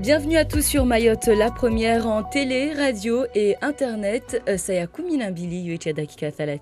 Bienvenue à tous sur Mayotte, la première en télé, radio et internet. Saya kumi na mbili yoicha dakika 30.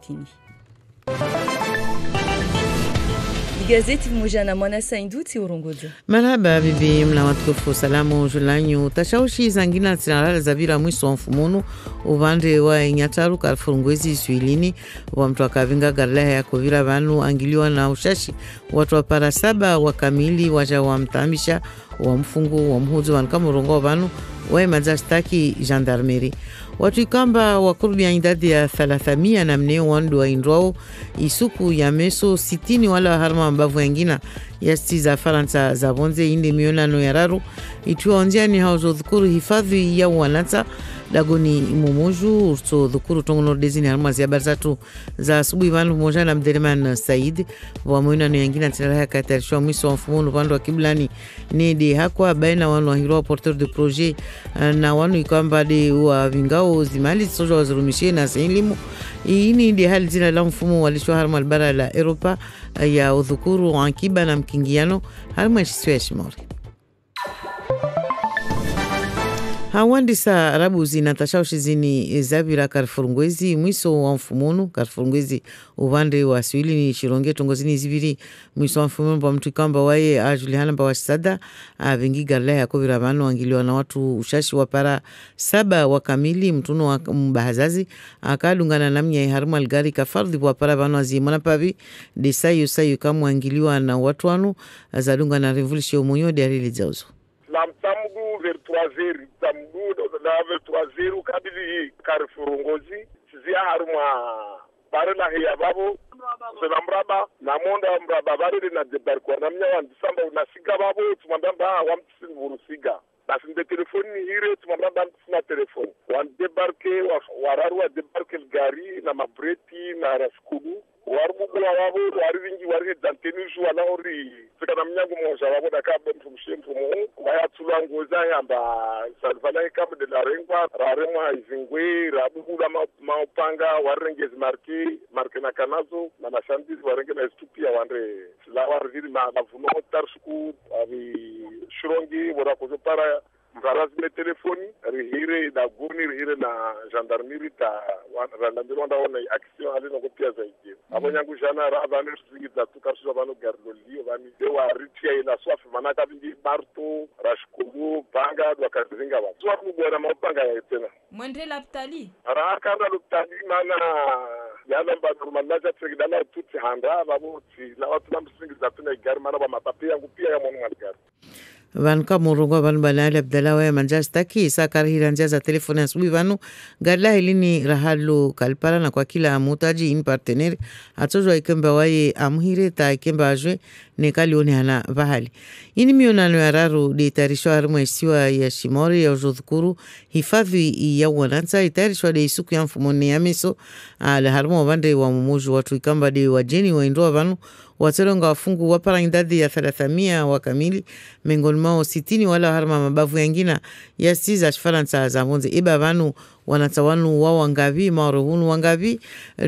Gazeti moja na mwana sainduti urongoza. Marhaba bibi mlawatukufu, salamu julanyu tashaushi zangina tsinalala zavira mwiso wa mfumunu uvande wa inyataru karfurungwezi swilini wa mtu wakavinga garleha ya kovira vanu angiliwa na ushashi watu wa para 7 wakamili waja wa mtamisha wa mfungu wa mhuzo wa nkamurongo vanu wa imazastaki gendarmeri. Watu ikamba wakurubi ya idadi ya 300 na mneo wandu wa indwao isuku ya meso 60 wala harma mbavu yangina ya za Faransa za bonze indi mionano ya raru ituwa onziani hauzo dhukuru hifadhi ya wanata lagoni mumuju urso dhukuru tongo nordezini harma zi habari zatu za asubuhi vanu moja na Mdeleman Said wa mionano yangina tinalaha katarishwa mwiso wa mfumunu vandu wa kiblani nede hakwa baina wanu wa hiro porteur de projet na wanu ikamba de wa vingao zimali soja wazirumishe na sehilimu ini ndi hali zina la mfumu walishwa harma albara la Europa ya udhukuru wankiba na mkingiano harma ishiswe ya shimori. Hawandi sa arabu zinatashaushi zini zabira karfurungwezi mwiso wa mfumunu karfurungwezi uvande wa swili ni shironge tongozini ziviri mwiso wa mfumunu pa mtu kamba wae ajulihana mba washisada vingi garla ya kovira vanu wangiliwa na watu ushashi wa para 7 wakamili mtuno wa mbahazazi akadungana namnya haruma algari kafardhi wa para vanu wazimona pavi desayu sayu kamu wangiliwa na watu wanu azadungana revolution umunyo de alili zauzo. Na mtamugu vertuazeri, mtamugu na vertuazeru kabili karifurungozi, sizia haruma bare na hiya babu, zena mraba, na monda mraba bare na debarkwa, na mnya wandisamba unasiga babu, tumambamba wamtisini vurusiga. Basi nde telefoni hire, tumambamba mtisina telefoni. Wandebarke, wararu wa debarke gari, na mabreti, na raskudu. Warubugula wabo warivingi wari danteni jua na ori fikana mnyango moja wabo dakabe mfumshie mfumo waya tulangoza yamba salvana ikabu de la rengwa rarema izingwe rabugula maupanga warengezi marke na kanazo na mashandizi warenge na estupia wandre la warvili na vuno tarsku abi shrongi wora kozo para mfarazi me telefoni rihire na guni rihire na gendarmerie ta randambiro wanda wana action alino kopia zaidi abo nyangu jana rabane sugiza tukasho bano garloli bani dewa ritia ina swafi manaka bindi barto rashkudu panga wakazinga ba swafu bora mapanga ya tena Mwende laptali araka na laptali mana yana ba normalaza tsigidana tuti handa babo ti la watu namsingiza tuna gari mana ba mapapia yangu pia ya mwana gari vanka murungo vanu balali Abdallah wa manjastaki sakar hiranja za telefoni asubuhi vanu gadla hilini rahalu kalpara na kwa kila mutaji in partenaire atozwa ikemba waye amhire ta ikemba ajwe nekali one hana vahali ini mionano ya raru de tarisho harimo isiwa ya shimori ya ujudhukuru hifadhi ya wananza itarisho de isuku ya mfumoni ya miso ala harimo wande wa mumuju watu ikamba de wajeni wa indua vanu watelonga wafungu wapara idadi ya 300 wakamili miongoni mwao 60 wala harma mabavu yangina ya siza Faransa za bonze iba vanu wanatawanu wa wangavi maruhunu wangavi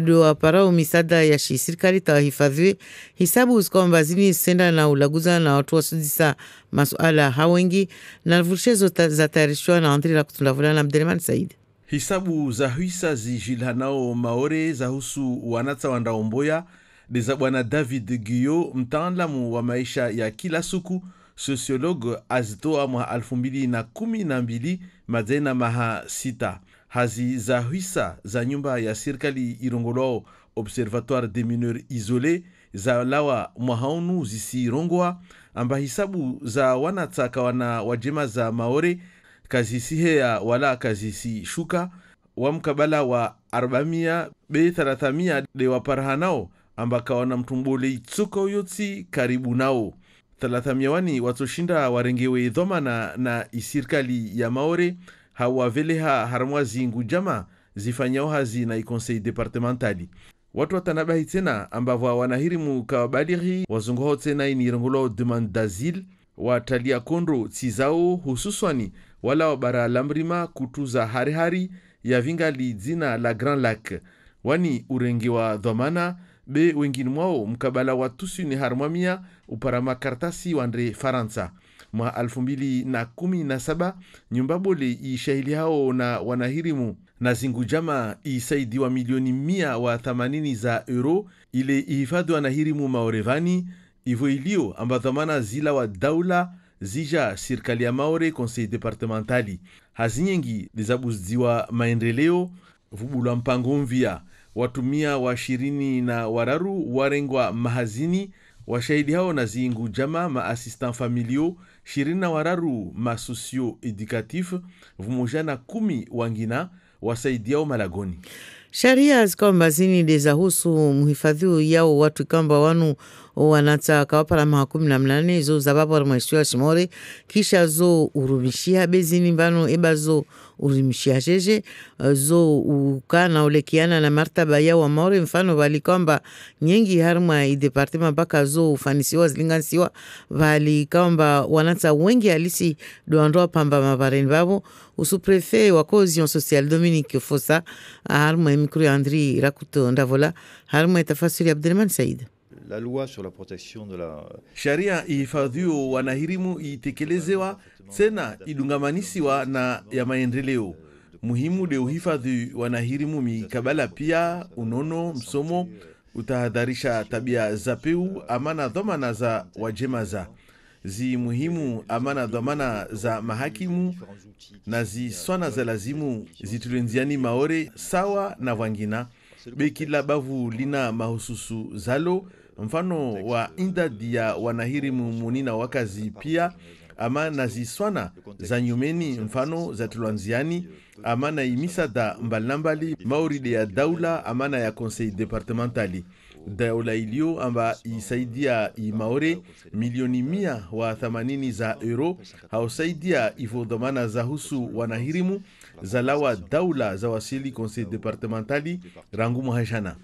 do waparao misada ya serikali tahifadhi hisabu zikomba zini senda na ulaguza na watu wasudisa masuala hawengi na vushezo za tarishwa na antri la kutundavula na Mdeleman Said. Hisabu za huisa zijilhanao maore za husu wanata wandaomboya deza bwana David Guyo, mtaalamu wa maisha ya kila siku, sociologue azitoa mwa 2012 madena maha 6. Hazi za huisa za nyumba ya serikali irongolo Observatoire des mineurs isolés za lawa mwahaunu zisi rongwa amba hisabu za wanataka wana wajema za maore kazisi hea wala kazisi shuka wa mkabala wa 400 be 300 de waparahanao ambaka wana mtumbole itsuko yotsi karibu nao 300 wani watoshinda warengewe dhomana na isirikali ya maore hawaveleha harmwazi ngujama zifanyao hazi na ikonsei departementali watu watanabahi tena ambavwa wanahirimu kawabaliri wazungoho tena inirangolo demande d'asile watalia kondro tizao hususwani wala wabara lamrima kutuza hari ya vingali dzina la Grand Lac wani urengewa dhomana be wengine mwao mkabala watusi ni harmamia uparama kartasi wandre Faransa mwa 2017 nyumba bole ishahili hao na wanahirimu na zingujama isaidiwa milioni 180 za euro ile ihifadhi wanahirimu maorevani ivo ilio ambadhamana zila wa daula zija sirikali ya Maore conseil departementali hazinyengi lizabuziwa maendeleo vubulwa mpango mvia watumia wa 20 na wararu warengwa mahazini washahidi hao na zingu jama ma assistant familiaux 20 na wararu ma socio educatif vumujana 10 wangina wasaidiao malagoni. Sharia zikamba zini dezahusu muhifadhi yao watu kamba wanu wanata kawapala maha 18 zo zababu warimweshtua shimore kisha zo urumishia bezini mbano eba zo urumishia jeje zo ukana ulekiana na martaba yao wa maore mfano wali kamba nyengi harma idepartema baka zo ufanisiwa zilingansiwa wali kamba wanata wengi halisi doandoa pamba mabareni babo usuprefe wa cohesion sociale Dominique Fossa harma emikuru Andri Rakuto Ndavola harma etafasiri Abdelman Said. La loi sur la protection de la sharia ihifadhiyo wanahirimu itekelezewa tena idungamanisiwa na ya maendeleo muhimu de uhifadhi wanahirimu mikabala pia unono msomo utahadharisha tabia za peu amana dhamana za wajemaza zi muhimu amana dhamana za mahakimu na zi swana za lazimu zitulenziani maore sawa na wangina bekila bavu lina mahususu zalo mfano wa indadi ya wanahirimu munina wakazi pia ama na ziswana za nyumeni mfano za tulanziani ama na imisada mbalambali mauride ya daula ama na ya conseil departementali daula ilio amba isaidia imaore milioni 180 za euro hausaidia ivodhamana za husu wanahirimu za lawa daula za wasili conseil departementali rangu muhashana.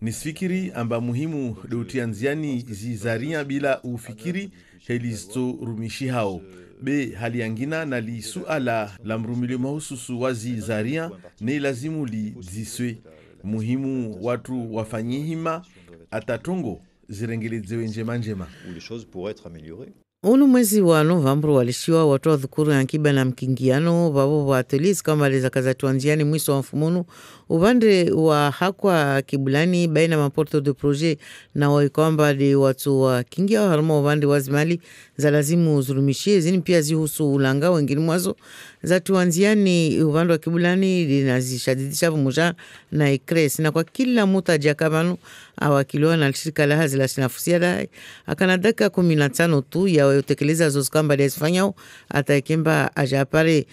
Nisfikiri amba muhimu deutianziani zizaria bila ufikiri helisto rumishi hao. Be hali yangina na li suala la mrumilio mahususu wazi zaria ne lazimu li ziswe. Muhimu watu wafanyihima atatongo zirengelezewe njema njema. où les choses pourraient être améliorées. Unu mwezi wa Novembro walishiwa watu wa dhukuru ya kiba na mkingiano babo wa atelis kama leza kazatuanziani mwiso wa mfumunu ubande wa hakwa kibulani baina maporto de projet na waikamba de watu wa kingia wa haruma ubande wazimali za lazimu zulumishie zini pia zihusu ulanga wengine mwazo za tuanziani ubande wa kibulani dinazishadidisha vumuja na ikres na kwa kila muta jakabanu awakiliwa na shirika la hazi la sinafusia dai akanadaka 15 tu ya utekeleza zozikamba desifanyao ataikemba ajapare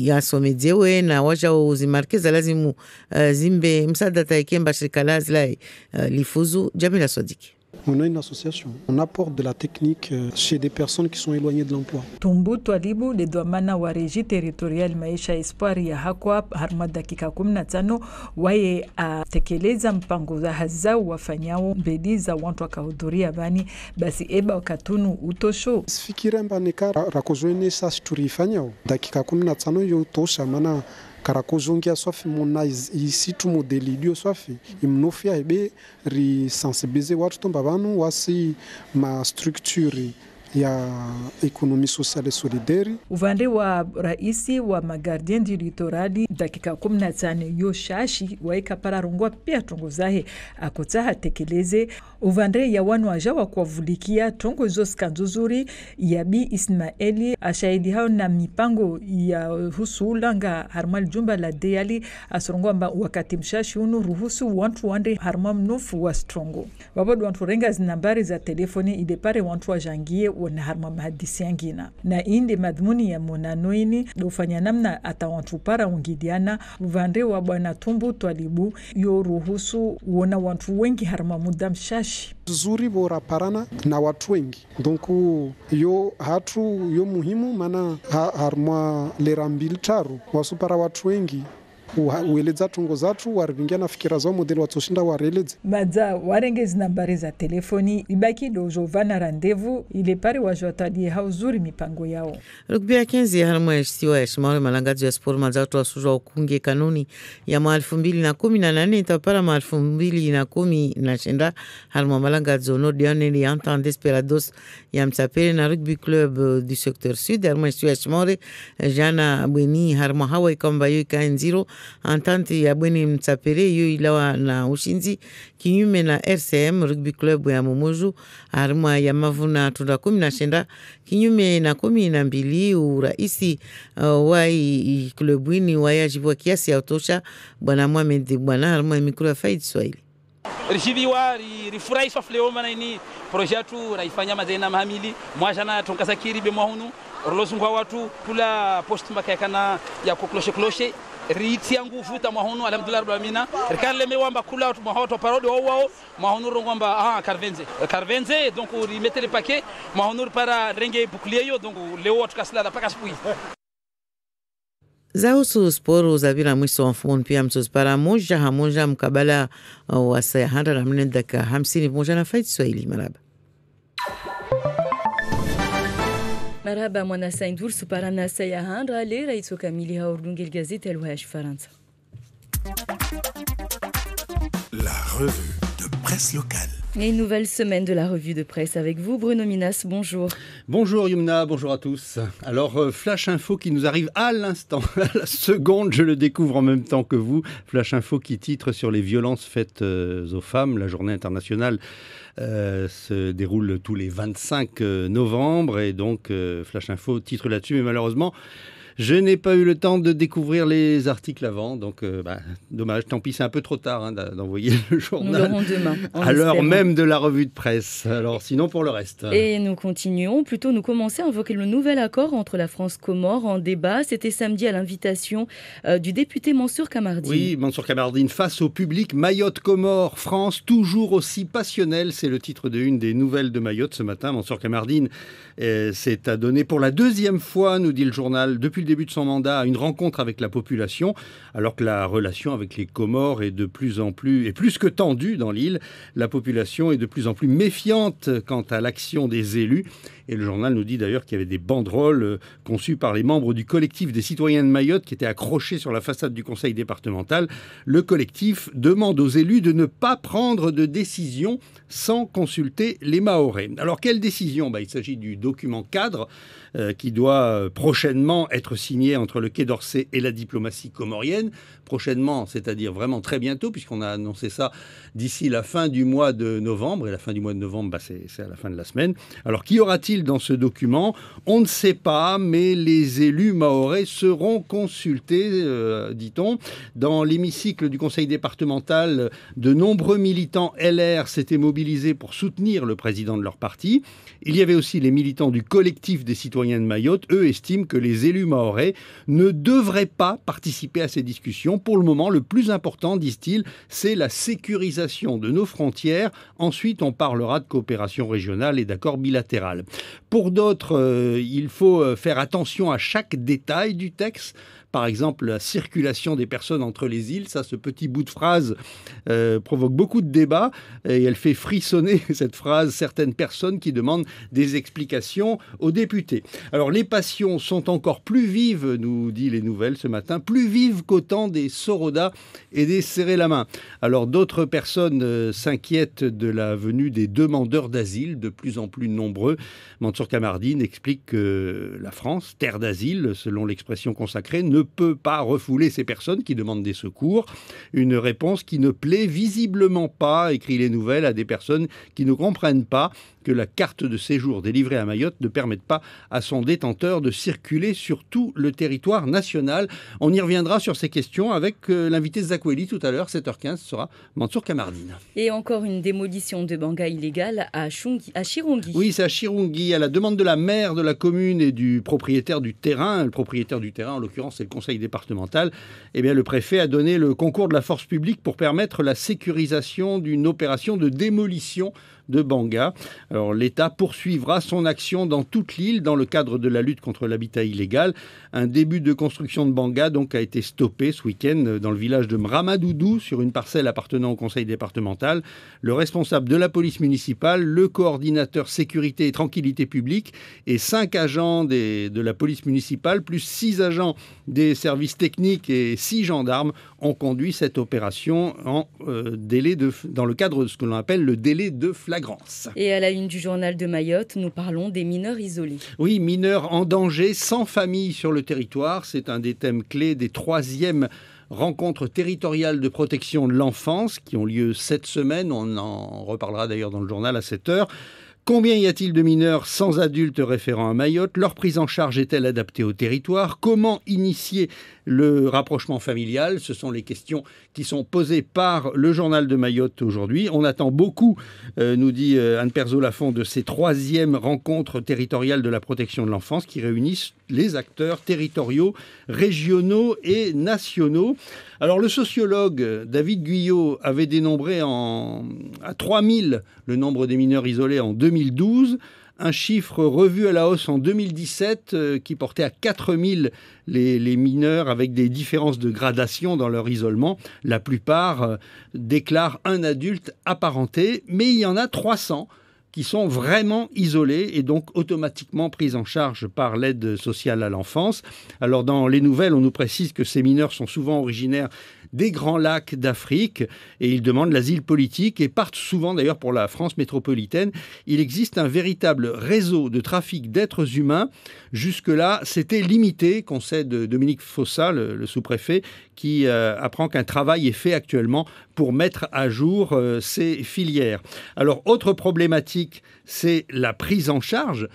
yasomejewe na waja uzimarkeza lazimu zimbe msada ataikemba shirika la hazi la lifuzu Jamila Sodiki. On a une association. On apporte de la technique chez des personnes qui sont éloignées de l'emploi. Tumbu Twalibu de Dwamana wa Regie Territorial Maisha Espoir ya Hakwa harma dakika 15 waye atekeleza mpango za hazao wafanyao mbedi za watu wakahudhuria bani basi eba wakatunu utosho. Sifikire mbaneka rakozwene sasa turifanyao dakika 15 yo tosha maana karakozongia swafi mona isitu modeli dio swafi imnofia ebe ri sensibiliser watu tomba banu wasi ma structure ya ekonomi sociale solidaire. Uvande wa raisi wa magardien du litorali dakika 15 yo shashi waika pararungwa pia tongo zahe akotaha tekeleze uvande ya wanu ajawa kwa vulikia tongo zos kanzuzuri ya bi Ismaeli ashahidi hao na mipango ya husu ulanga harmal jumba la deyali asurungwa mba wakati mshashi unu ruhusu wantu wande harma mnofu wa strongo wabodu wantu renga zinambari za telefoni idepare wantu wa jangie wana harma mahadisi yangina na inde madhumuni ya monanoini dofanya namna atawantupara ungidiana uvande wa bwana Tumbu Twalibu yo ruhusu uona wantu wengi harma muda mshashi zuri bora parana na watu wengi donc yo hatu yo muhimu mana harma lera mbili taru wasupara watu wengi ueledza tongo zathu warivingia na fikira zao modeli watsoshinda wareledze madza warengezi nambari za telefoni ibaki dozovana randevu ile pare wajwatadie hauzuri mipango yao. Rugby ya kenzi ya harimo ya shitiwa ya shimawe malangazo ya sport mazatu wa sujwa ukunge kanuni ya 2018 itapara 2019 harimo malangazo no diane ni Entente Desperados ya msapere na rugby club du secteur sud harimo ya shitiwa ya shimawe jana bweni harimo hawa ikamba yu ikaenziro Entente ya bweni msapere yu ilawa na ushinzi kinyume na RCM rugby club ya Mumuju harimo ya mavuna tunda 19 kinyume na 12 uraisi wa klubwini wayajibwa kiasi ya utosha bwana Mohamed bwana harimo mikro ya Faid Swahili rijiviwa rifurahiswa fleoma na ini projektu raifanya mazena mahamili mwajana tonkasakiri be mwahunu orlosungwa watu kula post makayakana ya kukloshe ritia nguvu ta mwahunu alhamdulillah rabbil alamin rikale mewamba kula watu mwahoto parodi wao mwahunu rongwamba carvenze donc rimettez les paquets mwahunu para renge bouclier yo donc leo tukasila la paka spui Zahusu sporo zavira mwiso wa mfumo pia msozi para moja mkabala wa saa 100 dakika 50 moja na Faid Swahili maraba. Maraba mwana saindur suparana saya handra le raitso kamili haurdungel gazete elwash Faransa. La revue de presse locale. Et une nouvelle semaine de la revue de presse avec vous, Bruno Minas, bonjour. Bonjour Yumna, bonjour à tous. Alors, Flash Info qui nous arrive à l'instant, à la seconde, je le découvre en même temps que vous. Flash Info qui titre sur les violences faites aux femmes. La journée internationale se déroule tous les 25 novembre et donc Flash Info titre là-dessus, mais malheureusement, je n'ai pas eu le temps de découvrir les articles avant, donc dommage, tant pis, c'est un peu trop tard d'envoyer le journal. Nous l'aurons demain. À l'heure même de la revue de presse. Alors sinon pour le reste. Et nous continuons, plutôt nous commençons à invoquer le nouvel accord entre la France-Comores en débat. C'était samedi à l'invitation du député Mansour Kamardine. Oui, Mansour Kamardine face au public. Mayotte-Comores, France, toujours aussi passionnelle. C'est le titre de une des nouvelles de Mayotte ce matin. Mansour Kamardine s'est adonné pour la deuxième fois, nous dit le journal, depuis le début de son mandat, à une rencontre avec la population, alors que la relation avec les Comores est de plus en plus, et plus que tendue dans l'île. La population est de plus en plus méfiante quant à l'action des élus. Et le journal nous dit d'ailleurs qu'il y avait des banderoles conçues par les membres du collectif des citoyens de Mayotte qui étaient accrochées sur la façade du conseil départemental. Le collectif demande aux élus de ne pas prendre de décision sans consulter les Mahorais. Alors quelle décision ? Il s'agit du document cadre qui doit prochainement être signé entre le Quai d'Orsay et la diplomatie comorienne. Prochainement, c'est-à-dire vraiment très bientôt, puisqu'on a annoncé ça d'ici la fin du mois de novembre. Et la fin du mois de novembre, c'est à la fin de la semaine. Alors, qu'y aura-t-il dans ce document ? On ne sait pas, mais les élus mahorais seront consultés, dit-on. Dans l'hémicycle du conseil départemental, de nombreux militants LR s'étaient mobilisés pour soutenir le président de leur parti. Il y avait aussi les militants du collectif des citoyens de Mayotte. Eux estiment que les élus mahorais ne devraient pas participer à ces discussions. Pour le moment, le plus important, disent-ils, c'est la sécurisation de nos frontières. Ensuite, on parlera de coopération régionale et d'accord bilatéral. Pour d'autres, il faut faire attention à chaque détail du texte. Par exemple, la circulation des personnes entre les îles, ça, ce petit bout de phrase provoque beaucoup de débats et elle fait frissonner, cette phrase, certaines personnes qui demandent des explications aux députés. Alors, les passions sont encore plus vives, nous dit les nouvelles ce matin, plus vives qu'au temps des Soroda et des serrer la main. Alors, d'autres personnes s'inquiètent de la venue des demandeurs d'asile, de plus en plus nombreux. Mansour Kamardine explique que la France, terre d'asile, selon l'expression consacrée, ne peut pas refouler ces personnes qui demandent des secours. Une réponse qui ne plaît visiblement pas, écrit les nouvelles, à des personnes qui ne comprennent pas que la carte de séjour délivrée à Mayotte ne permette pas à son détenteur de circuler sur tout le territoire national. On y reviendra sur ces questions avec l'invité Zakweli tout à l'heure, 7h15, ce sera Mansour Kamardine. Et encore une démolition de banga illégale à Chirungi. Oui, c'est à Chirungi, à la demande de la maire de la commune et du propriétaire du terrain. Le propriétaire du terrain, en l'occurrence, c'est le conseil départemental. Eh bien, le préfet a donné le concours de la force publique pour permettre la sécurisation d'une opération de démolition de Banga. Alors l'État poursuivra son action dans toute l'île dans le cadre de la lutte contre l'habitat illégal. Un début de construction de Banga donc a été stoppé ce week-end dans le village de Mramadoudou sur une parcelle appartenant au conseil départemental. Le responsable de la police municipale, le coordinateur sécurité et tranquillité publique et 5 agents de la police municipale plus 6 agents des services techniques et 6 gendarmes ont conduit cette opération dans le cadre de ce que l'on appelle le délai de flagrance. Et à la une du journal de Mayotte, nous parlons des mineurs isolés. Oui, mineurs en danger, sans famille sur le territoire. C'est un des thèmes clés des 3e rencontres territoriales de protection de l'enfance qui ont lieu cette semaine. On en reparlera d'ailleurs dans le journal à 7h. Combien y a-t-il de mineurs sans adultes référents à Mayotte? Leur prise en charge est-elle adaptée au territoire? Comment initier le rapprochement familial? Ce sont les questions qui sont posées par le journal de Mayotte aujourd'hui. On attend beaucoup, nous dit Anne Perzo-Lafont, de ces 3e rencontres territoriales de la protection de l'enfance qui réunissent les acteurs territoriaux, régionaux et nationaux. Alors le sociologue David Guyot avait dénombré à 3000 le nombre des mineurs isolés en 2012, un chiffre revu à la hausse en 2017 qui portait à 4000 les mineurs avec des différences de gradation dans leur isolement. La plupart déclarent un adulte apparenté, mais il y en a 300 qui sont vraiment isolés et donc automatiquement pris en charge par l'aide sociale à l'enfance. Alors dans les nouvelles, on nous précise que ces mineurs sont souvent originaires des Grands Lacs d'Afrique et ils demandent l'asile politique et partent souvent d'ailleurs pour la France métropolitaine. Il existe un véritable réseau de trafic d'êtres humains. Jusque-là, c'était limité, concède Dominique Fossa, le sous-préfet, qui apprend qu'un travail est fait actuellement pour mettre à jour ces filières. Alors, autre problématique, c'est la prise en charge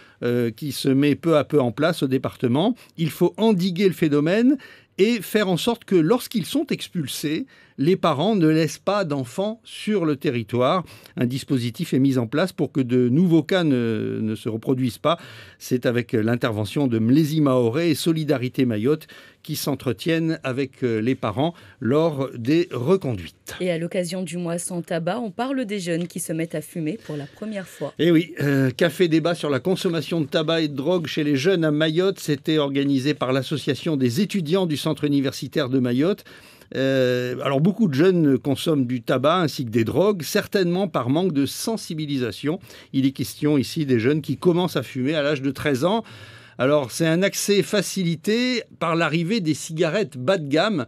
qui se met peu à peu en place au département. Il faut endiguer le phénomène et faire en sorte que lorsqu'ils sont expulsés, les parents ne laissent pas d'enfants sur le territoire. Un dispositif est mis en place pour que de nouveaux cas ne se reproduisent pas. C'est avec l'intervention de Mlési Maoré et Solidarité Mayotte qui s'entretiennent avec les parents lors des reconduites. Et à l'occasion du mois sans tabac, on parle des jeunes qui se mettent à fumer pour la première fois. Et oui, café débat sur la consommation de tabac et de drogue chez les jeunes à Mayotte. C'était organisé par l'association des étudiants du centre universitaire de Mayotte. Alors beaucoup de jeunes consomment du tabac ainsi que des drogues, certainement par manque de sensibilisation. Il est question ici des jeunes qui commencent à fumer à l'âge de 13 ans. Alors c'est un accès facilité par l'arrivée des cigarettes bas de gamme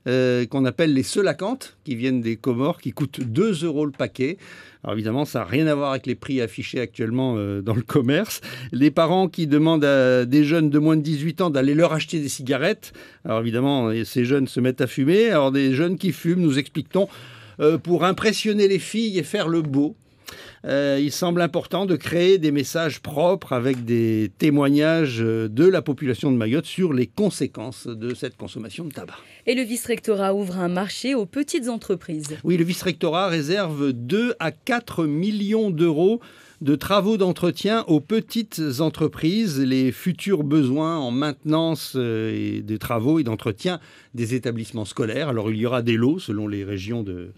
qu'on appelle les selacantes, qui viennent des Comores, qui coûtent 2 € le paquet. Alors évidemment, ça n'a rien à voir avec les prix affichés actuellement dans le commerce. Les parents qui demandent à des jeunes de moins de 18 ans d'aller leur acheter des cigarettes. Alors évidemment, ces jeunes se mettent à fumer. Alors des jeunes qui fument, nous explique-t-on, pour impressionner les filles et faire le beau. Il semble important de créer des messages propres avec des témoignages de la population de Mayotte sur les conséquences de cette consommation de tabac. Et le vice-rectorat ouvre un marché aux petites entreprises. Oui, le vice-rectorat réserve 2 à 4 millions d'euros de travaux d'entretien aux petites entreprises, les futurs besoins en maintenance et des travaux et d'entretien des établissements scolaires. Alors il y aura des lots selon les régions de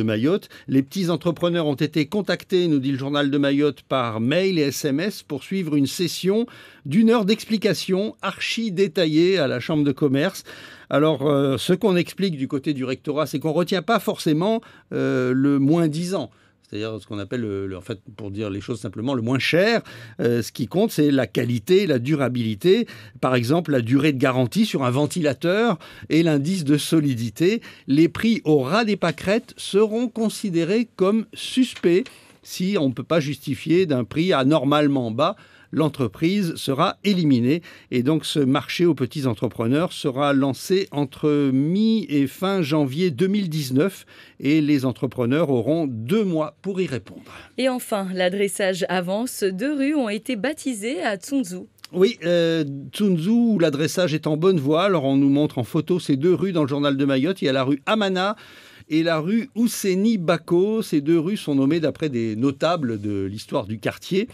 Mayotte. Les petits entrepreneurs ont été contactés, nous dit le journal de Mayotte, par mail et SMS pour suivre une session d'1 heure d'explication archi détaillée à la Chambre de commerce. Alors, ce qu'on explique du côté du rectorat, c'est qu'on ne retient pas forcément le moins 10 ans. C'est-à-dire ce qu'on appelle, en fait, pour dire les choses simplement, le moins cher. Ce qui compte, c'est la qualité, la durabilité. Par exemple, la durée de garantie sur un ventilateur et l'indice de solidité. Les prix au ras des pâquerettes seront considérés comme suspects si on ne peut pas justifier d'un prix anormalement bas. L'entreprise sera éliminée et donc ce marché aux petits entrepreneurs sera lancé entre mi et fin janvier 2019 et les entrepreneurs auront 2 mois pour y répondre. Et enfin, l'adressage avance. 2 rues ont été baptisées à Tsunzu. Oui, Tsunzu, où l'adressage est en bonne voie. Alors on nous montre en photo ces 2 rues dans le journal de Mayotte. Il y a la rue Amana et la rue Ousseni Bako. Ces 2 rues sont nommées d'après des notables de l'histoire du quartier.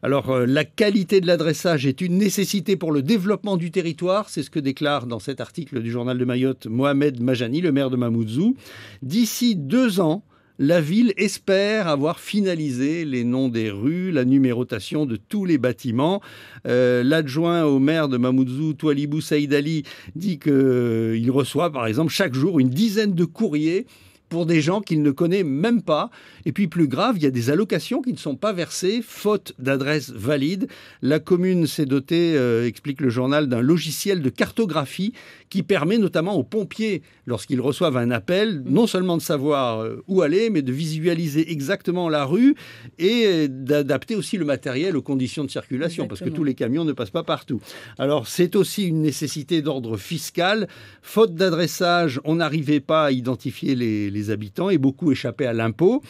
Alors, la qualité de l'adressage est une nécessité pour le développement du territoire. C'est ce que déclare dans cet article du journal de Mayotte Mohamed Majani, le maire de Mamoudzou. D'ici 2 ans, La ville espère avoir finalisé les noms des rues, la numérotation de tous les bâtiments. L'adjoint au maire de Mamoudzou, Toualibou Saïd Ali, dit qu'il reçoit par exemple chaque jour une dizaine de courriers pour des gens qu'il ne connaît même pas. Et puis plus grave, il y a des allocations qui ne sont pas versées, faute d'adresse valide. La commune s'est dotée, explique le journal, d'un logiciel de cartographie qui permet notamment aux pompiers, lorsqu'ils reçoivent un appel, non seulement de savoir où aller, mais de visualiser exactement la rue et d'adapter aussi le matériel aux conditions de circulation, parce que tous les camions ne passent pas partout. Alors c'est aussi une nécessité d'ordre fiscal. Faute d'adressage, on n'arrivait pas à identifier les habitants et beaucoup échappaient à l'impôt.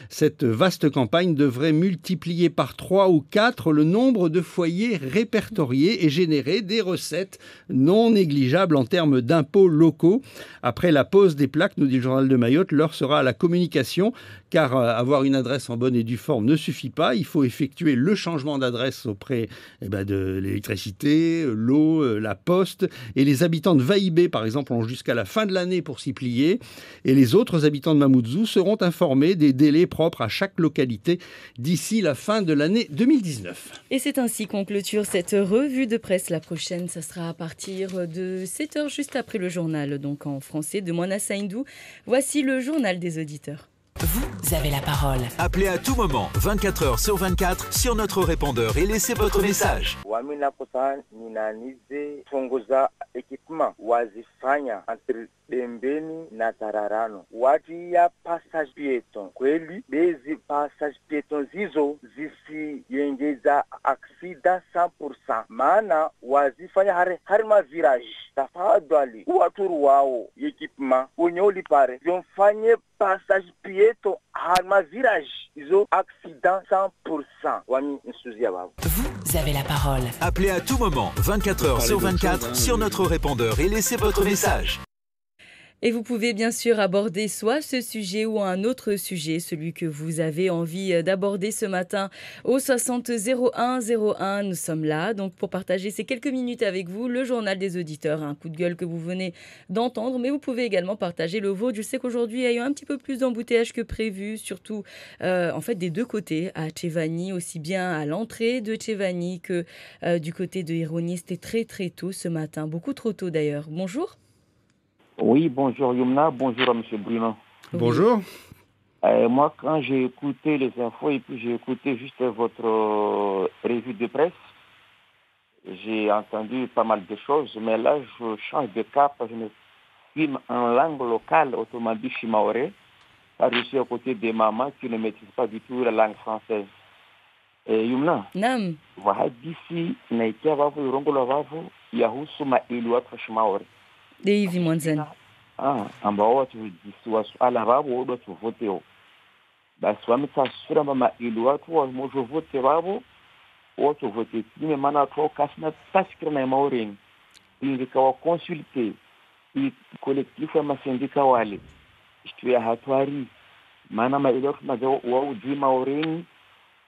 Cette vaste campagne devrait multiplier par 3 ou 4 le nombre de foyers répertoriés et générer des recettes non négligeables en termes d'impôts locaux. Après la pose des plaques, nous dit le journal de Mayotte, l'heure sera à la communication, car avoir une adresse en bonne et due forme ne suffit pas. Il faut effectuer le changement d'adresse auprès de l'électricité, l'eau, la poste. Et les habitants de Vaïbé, par exemple, ont jusqu'à la fin de l'année pour s'y plier. Et les autres habitants de Mamoudzou seront informés des délais propres à chaque localité d'ici la fin de l'année 2019. Et c'est ainsi qu'on clôture cette revue de presse. La prochaine, ça sera à partir de 7h, juste après le journal, donc en français, de Moana Saïndou. Voici le journal des auditeurs. Vous avez la parole. Appelez à tout moment, 24 heures sur 24, sur notre répondeur et laissez votre message. Wamina kosa ninanize tongoza equipement wazifanya entre Dembeni na Tararano. Wadi ya passage piéton. Kweli bezi passage piéton zizo zisiyengeza aksida 100%. Maana wazifanya harima virage. Tafadhali uwaturu wao equipement unyoli pare zomfanye passage piéton harima virage. Izo accident 100%. Wami nsuzia babo. Vous avez la parole. Appelez à tout moment, 24 heures sur 24, sur notre répondeur et laissez votre message. Et vous pouvez bien sûr aborder soit ce sujet ou un autre sujet, celui que vous avez envie d'aborder ce matin au 60 01 01. Nous sommes là donc pour partager ces quelques minutes avec vous, le journal des auditeurs, un coup de gueule que vous venez d'entendre, mais vous pouvez également partager le vôtre. Je sais qu'aujourd'hui, il y a eu un petit peu plus d'embouteillage que prévu, surtout en fait des deux côtés, à Tchévani, aussi bien à l'entrée de Tchévani que du côté de Ironi. C'était très très tôt ce matin, beaucoup trop tôt d'ailleurs. Bonjour. Oui, bonjour Yumna, bonjour à M. Bruno. Bonjour. Moi, quand j'ai écouté les infos et puis j'ai écouté juste votre revue de presse, j'ai entendu pas mal de choses, mais là, je change de cap, je me filme en langue locale, autrement dit Chimaoré, car je suis à côté des mamans qui ne maîtrisent pas du tout la langue française. Yumna, Nam. Voilà d'ici, Naikia Vavu, Yurongolo Vavu, Yahusu Ma Iluatra Chimaoré. Hivi Mwanzani. Ambao watu swala wabo watu vote o. Basi wametasura mama ili watu wamojo vote wabo watu vote kime maana to kasna taskira na mauring. Indika wa consulter i collectif ya masindika wale. Istu ya hatwari maana ma ili watu mazo wa uji mauring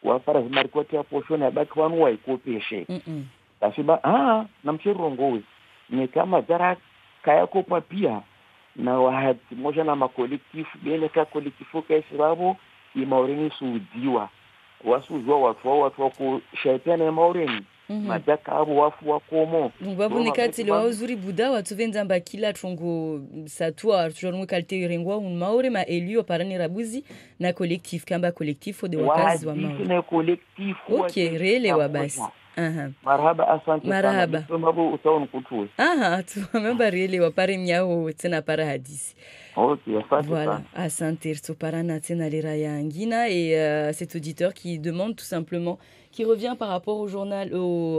wa para marikoti ya poshoni ya baki wanu wa ikopeshe. Basi ba namchirongowe ni kama dara kaya kopa pia na wahati moja na makolektifu bene ka kolektifu ka sababu imaurini suudiwa wasujua watu wako shaitana ya maurini madaka abo wafu wakomo babu nikati wa uzuri buda watu venzamba kila tongo satua tujonwe kalte rengwa un maure ma elio parani rabuzi na kolektif kamba kolektif de wakazi wa maure na kolektif okay rele wa basi marhaba asante marhaba mabu utaona kutue tuamemba rele wa pare mnyao tena para hadisi. Okay, voilà, asante Soparana tena lera ya ngina et cet auditeur qui demande tout simplement, qui revient par rapport au journal,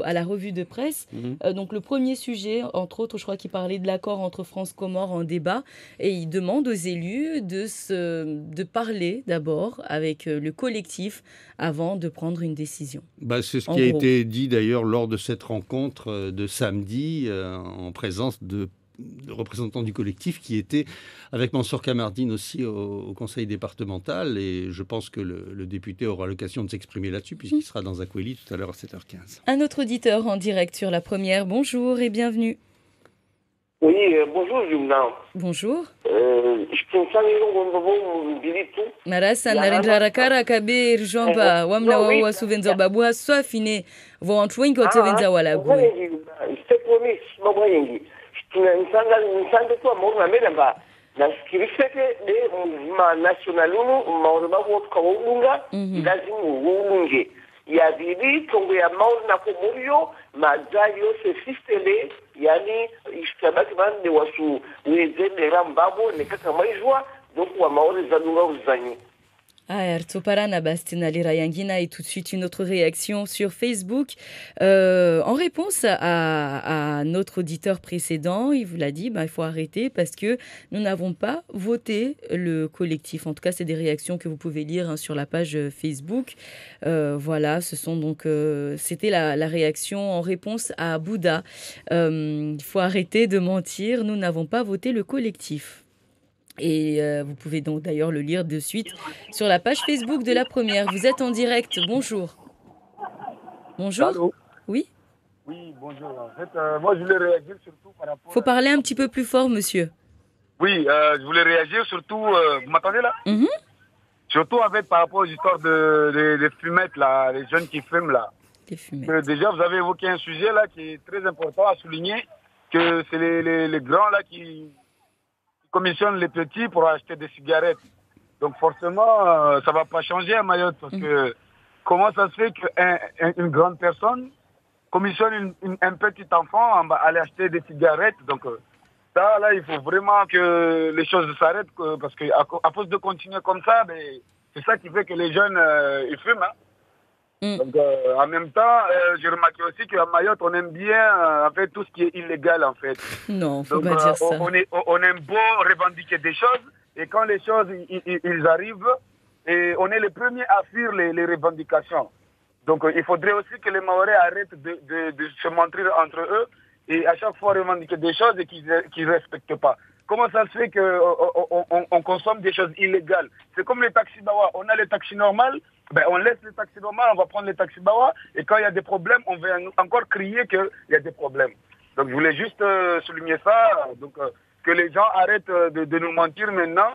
à la revue de presse. Donc le premier sujet, entre autres, je crois qu'il parlait de l'accord entre France-Comores en débat et il demande aux élus de parler d'abord avec le collectif avant de prendre une décision. C'est ce qui a été dit d'ailleurs lors de cette rencontre de samedi en présence de représentants du collectif qui étaient avec Mansour Kamardine aussi au conseil départemental et je pense que le député aura l'occasion de s'exprimer là-dessus puisqu'il sera dans Akweli tout à l'heure à 7h15. Un autre auditeur en direct sur la première, bonjour et bienvenue. Oui, bonjour Jumna. Bonjour. Marasa narindarakara kabir jomba wamna wawa suvenza babu haswa fine vo watu wengi watavenza wala bwe. Nsanga tu amoro na melamba nasikirifeke de movement national unu maoro babu tukawunga lazima uunge ya bibi tongo ya maoro na komurio majayo se sistele yani istabaki bande wasu wezende rambabo ne kaka maijwa donc wa maoro zanunga uzanyi. Artoparana Bastina Lira Yangina et tout de suite une autre réaction sur Facebook. En réponse à notre auditeur précédent, il vous l'a dit, il faut arrêter parce que nous n'avons pas voté le collectif. En tout cas, c'est des réactions que vous pouvez lire sur la page Facebook. Voilà, ce sont donc, c'était la réaction en réponse à Bouddha. Il faut arrêter de mentir, nous n'avons pas voté le collectif. Et vous pouvez donc d'ailleurs le lire de suite sur la page Facebook de la première. Vous êtes en direct, bonjour. Bonjour. Allô. Oui. Oui, bonjour. En fait, moi je voulais réagir surtout par rapport... Faut parler un petit peu plus fort, monsieur. Oui, je voulais réagir surtout... vous m'entendez là? Surtout en fait par rapport aux histoires des fumettes là, les jeunes qui fument là. Les fumettes. Déjà, vous avez évoqué un sujet là qui est très important à souligner, que c'est les grands là qui commissionnent les petits pour acheter des cigarettes. Donc forcément, ça va pas changer à Mayotte parce que comment ça se fait qu'une grande personne commissionne un petit enfant à aller acheter des cigarettes. Donc ça, là, il faut vraiment que les choses s'arrêtent parce qu'à force de continuer comme ça, c'est ça qui fait que les jeunes, ils fument. Donc, en même temps, j'ai remarqué aussi qu'à Mayotte, on aime bien en fait tout ce qui est illégal en fait. Non, faut pas dire ça. On aime beau revendiquer des choses et quand les choses ils arrivent, et on est les premiers à fuir les revendications. Donc, il faudrait aussi que les Mahorais arrêtent de se mentir entre eux et à chaque fois revendiquer des choses et qu'ils ne respectent pas. Comment ça se fait qu'on consomme des choses illégales? C'est comme les taxis bawa. On a les taxis normales, on laisse les taxis normales, on va prendre les taxis bawa, et quand il y a des problèmes, on va encore crier qu'il y a des problèmes. Donc je voulais juste souligner ça, donc que les gens arrêtent de nous mentir maintenant,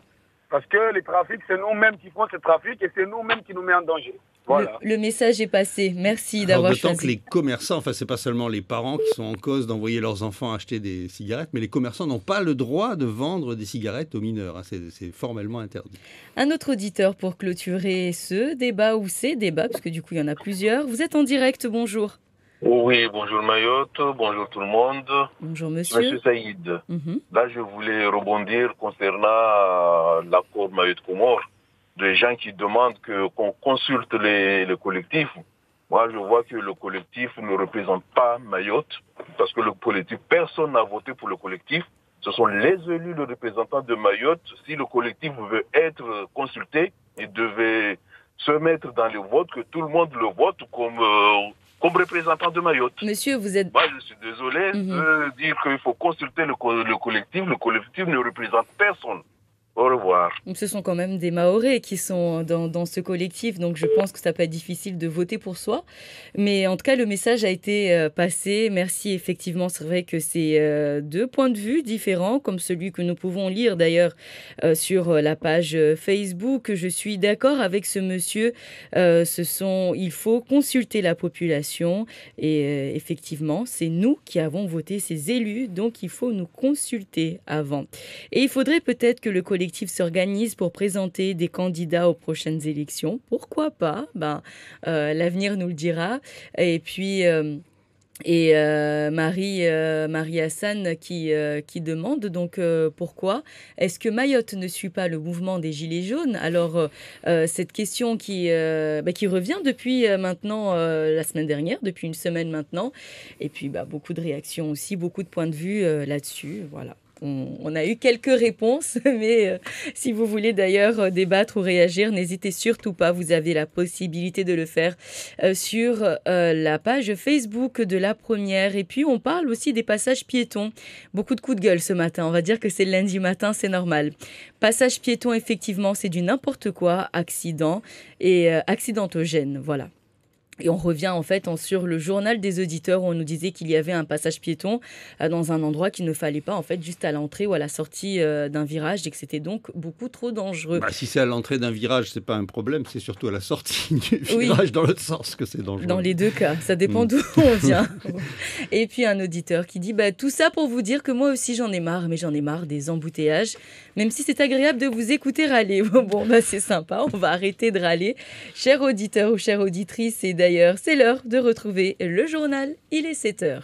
parce que les trafics, c'est nous-mêmes qui font ce trafic et c'est nous-mêmes qui nous met en danger. Voilà. Le message est passé. Merci d'avoir choisi. D'autant que les commerçants, enfin c'est pas seulement les parents qui sont en cause d'envoyer leurs enfants acheter des cigarettes, mais les commerçants n'ont pas le droit de vendre des cigarettes aux mineurs. C'est formellement interdit. Un autre auditeur pour clôturer ce débat ou ces débats, parce que du coup il y en a plusieurs. Vous êtes en direct, bonjour. Oui, bonjour Mayotte, bonjour tout le monde. Bonjour monsieur. Monsieur Saïd. Là je voulais rebondir concernant l'accord Mayotte-Comores. Des gens qui demandent qu'on consulte les collectifs. Moi, je vois que le collectif ne représente pas Mayotte, parce que le collectif, personne n'a voté pour le collectif. Ce sont les élus, les représentants de Mayotte. Si le collectif veut être consulté, il devait se mettre dans le vote, que tout le monde le vote comme représentant de Mayotte. Monsieur, vous êtes... Moi, je suis désolé de dire qu'il faut consulter le collectif. Le collectif ne représente personne. Au revoir. Ce sont quand même des Mahorais qui sont dans ce collectif, donc je pense que ça peut être difficile de voter pour soi. Mais en tout cas, le message a été passé. Merci, effectivement, c'est vrai que c'est deux points de vue différents, comme celui que nous pouvons lire d'ailleurs sur la page Facebook. Je suis d'accord avec ce monsieur. Il faut consulter la population et effectivement, c'est nous qui avons voté ces élus, donc il faut nous consulter avant. Et il faudrait peut-être que le collectif s'organise pour présenter des candidats aux prochaines élections. Pourquoi pas? L'avenir nous le dira. Et puis... Marie Hassan qui demande donc pourquoi est-ce que Mayotte ne suit pas le mouvement des Gilets jaunes? Alors cette question qui revient depuis maintenant la semaine dernière, depuis une semaine maintenant, et puis beaucoup de réactions aussi, beaucoup de points de vue là-dessus, voilà. On a eu quelques réponses, mais si vous voulez d'ailleurs débattre ou réagir, n'hésitez surtout pas. Vous avez la possibilité de le faire sur la page Facebook de la première. Et puis, on parle aussi des passages piétons. Beaucoup de coups de gueule ce matin. On va dire que c'est le lundi matin, c'est normal. Passage piéton, effectivement, c'est du n'importe quoi, accident et accidentogène, voilà. Et on revient en fait sur le journal des auditeurs où on nous disait qu'il y avait un passage piéton dans un endroit qu'il ne fallait pas en fait juste à l'entrée ou à la sortie d'un virage et que c'était donc beaucoup trop dangereux. Si c'est à l'entrée d'un virage, c'est pas un problème, c'est surtout à la sortie du virage dans l'autre sens que c'est dangereux. Dans les deux cas, ça dépend d'où on vient. Et puis un auditeur qui dit tout ça pour vous dire que moi aussi j'en ai marre, mais j'en ai marre des embouteillages, même si c'est agréable de vous écouter râler. C'est sympa, on va arrêter de râler. Chers auditeurs ou chères auditrices, et d'ailleurs, c'est l'heure de retrouver le journal. Il est 7h.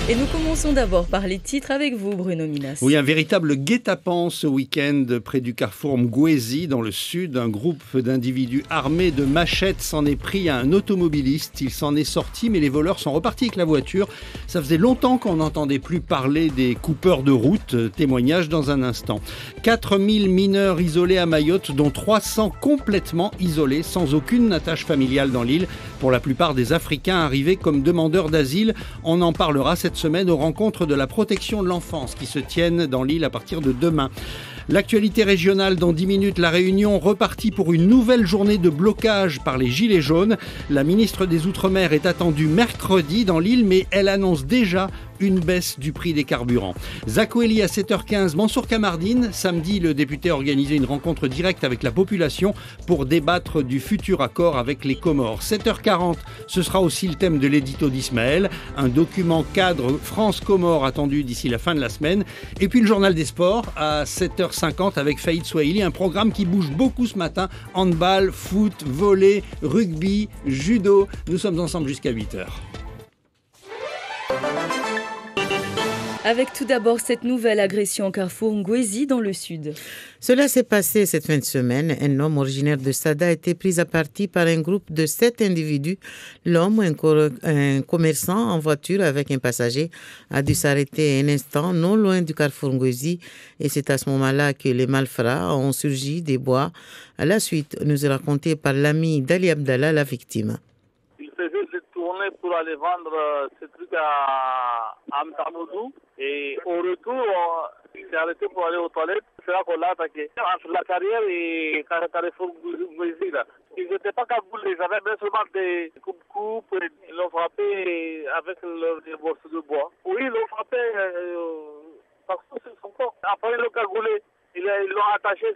Et nous commençons d'abord par les titres avec vous, Bruno Minas. Oui, un véritable guet-apens ce week-end près du carrefour Mgwezi dans le sud. Un groupe d'individus armés de machettes s'en est pris à un automobiliste. Il s'en est sorti, mais les voleurs sont repartis avec la voiture. Ça faisait longtemps qu'on n'entendait plus parler des coupeurs de route. Témoignage dans un instant. 4000 mineurs isolés à Mayotte, dont 300 complètement isolés, sans aucune attache familiale dans l'île. Pour la plupart des Africains arrivés comme demandeurs d'asile. On en parlera cette semaine aux rencontres de la protection de l'enfance qui se tiennent dans l'île à partir de demain. L'actualité régionale dans 10 minutes, la Réunion repartie pour une nouvelle journée de blocage par les Gilets jaunes. La ministre des Outre-mer est attendue mercredi dans l'île, mais elle annonce déjà une baisse du prix des carburants. Zakweli à 7h15, Mansour Kamardine. Samedi, le député a organisé une rencontre directe avec la population pour débattre du futur accord avec les Comores. 7h40, ce sera aussi le thème de l'édito d'Ismaël, un document cadre France-Comores attendu d'ici la fin de la semaine. Et puis le journal des sports à 7h50 avec Faïd Swahili, un programme qui bouge beaucoup ce matin. Handball, foot, volley, rugby, judo. Nous sommes ensemble jusqu'à 8h. Avec tout d'abord cette nouvelle agression au carrefour Mgwezi dans le sud. Cela s'est passé cette fin de semaine. Un homme originaire de Sada a été pris à partie par un groupe de 7 individus. L'homme, un commerçant en voiture avec un passager, a dû s'arrêter un instant non loin du carrefour Mgwezi. Et c'est à ce moment-là que les malfrats ont surgi des bois. À la suite, nous est raconté par l'ami d'Ali Abdallah, la victime. Il faisait cette tournée pour aller vendre ce truc à Mtamoudou. Et au retour, il s'est arrêté pour aller aux toilettes. C'est là qu'on l'a attaqué. Entre la carrière et Carrefour Mgwezi, là. Ils n'étaient pas cagoulés, ils avaient bien seulement des coupes. Ils l'ont frappé avec des morceaux de bois. Oui, ils l'ont frappé partout sur son corps. Après, ils l'ont cagoulé. Ils l'ont attaché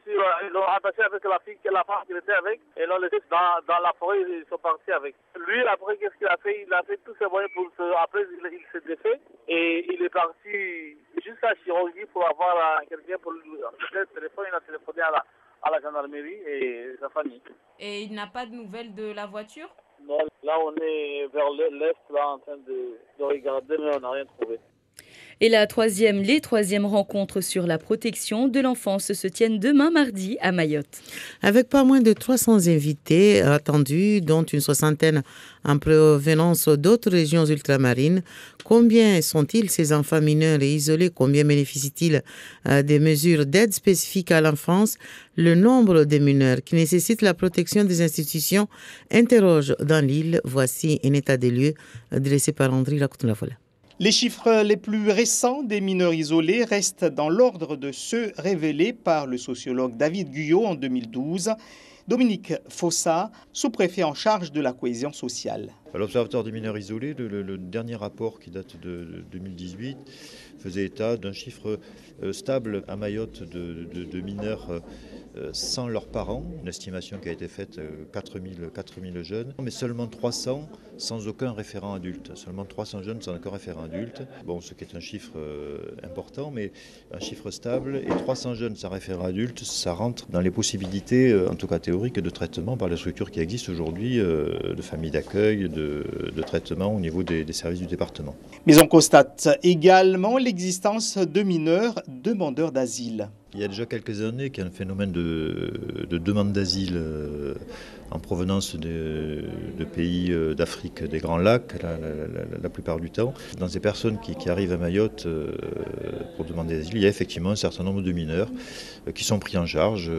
avec la femme qu'il était avec, et l'ont laissé dans la forêt, ils sont partis avec. Lui, après, qu'est-ce qu'il a fait? Il a fait tous ses moyens après, il s'est défait, et il est parti jusqu'à Chirurgie pour avoir quelqu'un pour lui le téléphone. Il a téléphoné à la gendarmerie et sa famille. Et il n'a pas de nouvelles de la voiture? Non, là on est vers l'est, là en train de regarder, mais on n'a rien trouvé. Et les troisièmes rencontres sur la protection de l'enfance se tiennent demain mardi à Mayotte. Avec pas moins de 300 invités attendus, dont une soixantaine en provenance d'autres régions ultramarines. Combien sont-ils ces enfants mineurs et isolés? Combien bénéficient-ils des mesures d'aide spécifiques à l'enfance? Le nombre de mineurs qui nécessitent la protection des institutions interroge dans l'île. Voici un état des lieux dressé par André Lacoutounafola. Les chiffres les plus récents des mineurs isolés restent dans l'ordre de ceux révélés par le sociologue David Guyot en 2012. Dominique Fossa, sous-préfet en charge de la cohésion sociale. L'Observatoire des mineurs isolés, le dernier rapport qui date de 2018, faisait état d'un chiffre stable à Mayotte de mineurs sans leurs parents, une estimation qui a été faite 4000 jeunes, mais seulement 300 sans aucun référent adulte, seulement 300 jeunes sans aucun référent adulte, bon, ce qui est un chiffre important, mais un chiffre stable, et 300 jeunes sans référent adulte, ça rentre dans les possibilités, en tout cas théoriques, de traitement par les structures qui existent aujourd'hui, de familles d'accueil, de traitement au niveau des services du département. Mais on constate également l'existence de mineurs demandeurs d'asile. Il y a déjà quelques années qu'il y a un phénomène de demande d'asile en provenance de pays d'Afrique, des Grands Lacs, la plupart du temps. Dans ces personnes qui arrivent à Mayotte pour demander d'asile, il y a effectivement un certain nombre de mineurs qui sont pris en charge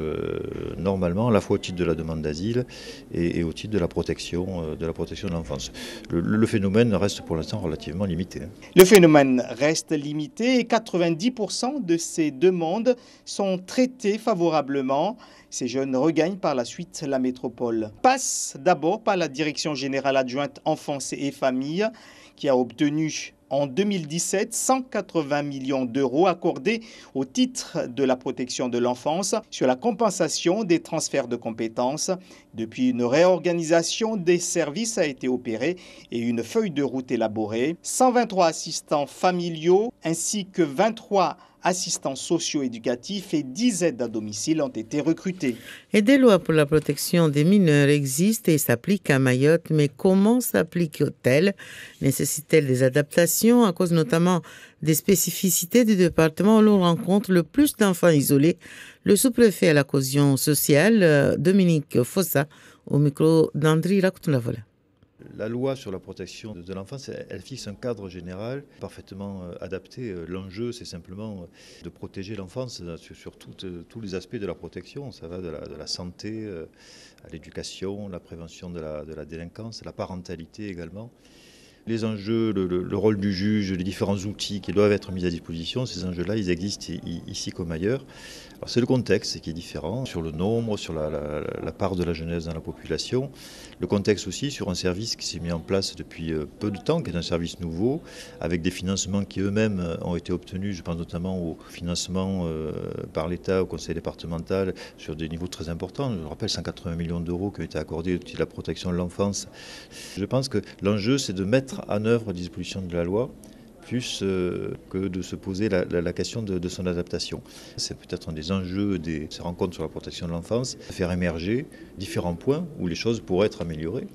normalement, à la fois au titre de la demande d'asile et au titre de la protection de l'enfance. Le phénomène reste pour l'instant relativement limité. Le phénomène reste limité et 90% de ces demandes sont traités favorablement. Ces jeunes regagnent par la suite la métropole. Passe d'abord par la Direction générale adjointe Enfance et Famille qui a obtenu en 2017 180 millions d'euros accordés au titre de la protection de l'enfance sur la compensation des transferts de compétences. Depuis, une réorganisation des services a été opérée et une feuille de route élaborée. 123 assistants familiaux ainsi que 23 assistants socio-éducatifs et 10 aides à domicile ont été recrutés. Et des lois pour la protection des mineurs existent et s'appliquent à Mayotte, mais comment s'appliquent-elles? Nécessitent-elles des adaptations à cause notamment des spécificités du département où l'on rencontre le plus d'enfants isolés? Le sous-préfet à la cohésion sociale, Dominique Fossa, au micro d'Andri Rakutunavola. La loi sur la protection de l'enfance, elle fixe un cadre général parfaitement adapté. L'enjeu, c'est simplement de protéger l'enfance sur tous les aspects de la protection. Ça va de la santé à l'éducation, la prévention de la délinquance, la parentalité également. Les enjeux, le rôle du juge, les différents outils qui doivent être mis à disposition, ces enjeux-là, ils existent ici comme ailleurs. Alors, c'est le contexte qui est différent sur le nombre, sur la part de la jeunesse dans la population. Le contexte aussi sur un service qui s'est mis en place depuis peu de temps, qui est un service nouveau, avec des financements qui eux-mêmes ont été obtenus. Je pense notamment au financement par l'État, au conseil départemental, sur des niveaux très importants. Je rappelle 180 millions d'euros qui ont été accordés au titre de la protection de l'enfance. Je pense que l'enjeu, c'est de mettre en œuvre les dispositions de la loi, plus que de se poser la question de son adaptation. C'est peut-être un des enjeux de ces rencontres sur la protection de l'enfance, faire émerger différents points où les choses pourraient être améliorées.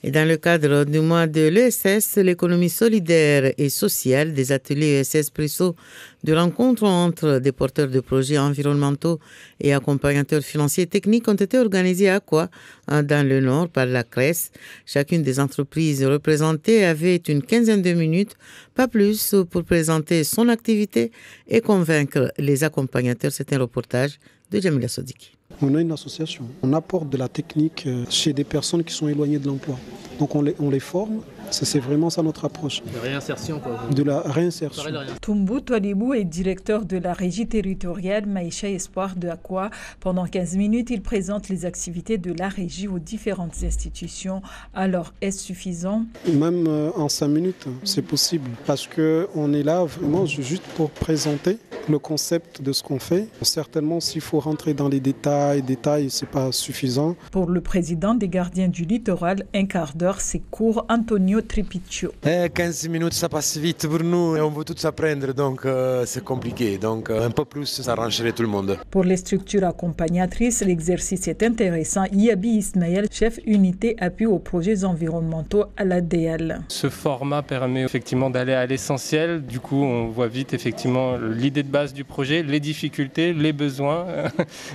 Et dans le cadre du mois de l'ESS, l'économie solidaire et sociale, des ateliers ESS Presso de rencontres entre des porteurs de projets environnementaux et accompagnateurs financiers et techniques ont été organisés à Akwa, dans le Nord, par la CRES. Chacune des entreprises représentées avait une quinzaine de minutes, pas plus, pour présenter son activité et convaincre les accompagnateurs. C'est un reportage de Jamila Sodiki. On a une association, on apporte de la technique chez des personnes qui sont éloignées de l'emploi. Donc on les forme, c'est vraiment ça notre approche. De réinsertion quoi. De la réinsertion. Toumbo Toualibou est directeur de la régie territoriale Maïcha Espoir de Akwa. Pendant 15 minutes, il présente les activités de la régie aux différentes institutions. Alors, est-ce suffisant? Même en 5 minutes, c'est possible. Parce qu'on est là vraiment juste pour présenter le concept de ce qu'on fait. Certainement, s'il faut rentrer dans les détails, c'est pas suffisant. Pour le président des gardiens du littoral, un quart d'heure, c'est court. Antonio Tripiccio. 15 minutes, ça passe vite pour nous et on veut tout apprendre, donc c'est compliqué. Donc un peu plus, ça arrangerait tout le monde. Pour les structures accompagnatrices, l'exercice est intéressant. Yabi Ismaël, chef unité appui aux projets environnementaux à l'ADL. Ce format permet effectivement d'aller à l'essentiel. Du coup, on voit vite effectivement l'idée de base du projet, les difficultés, les besoins.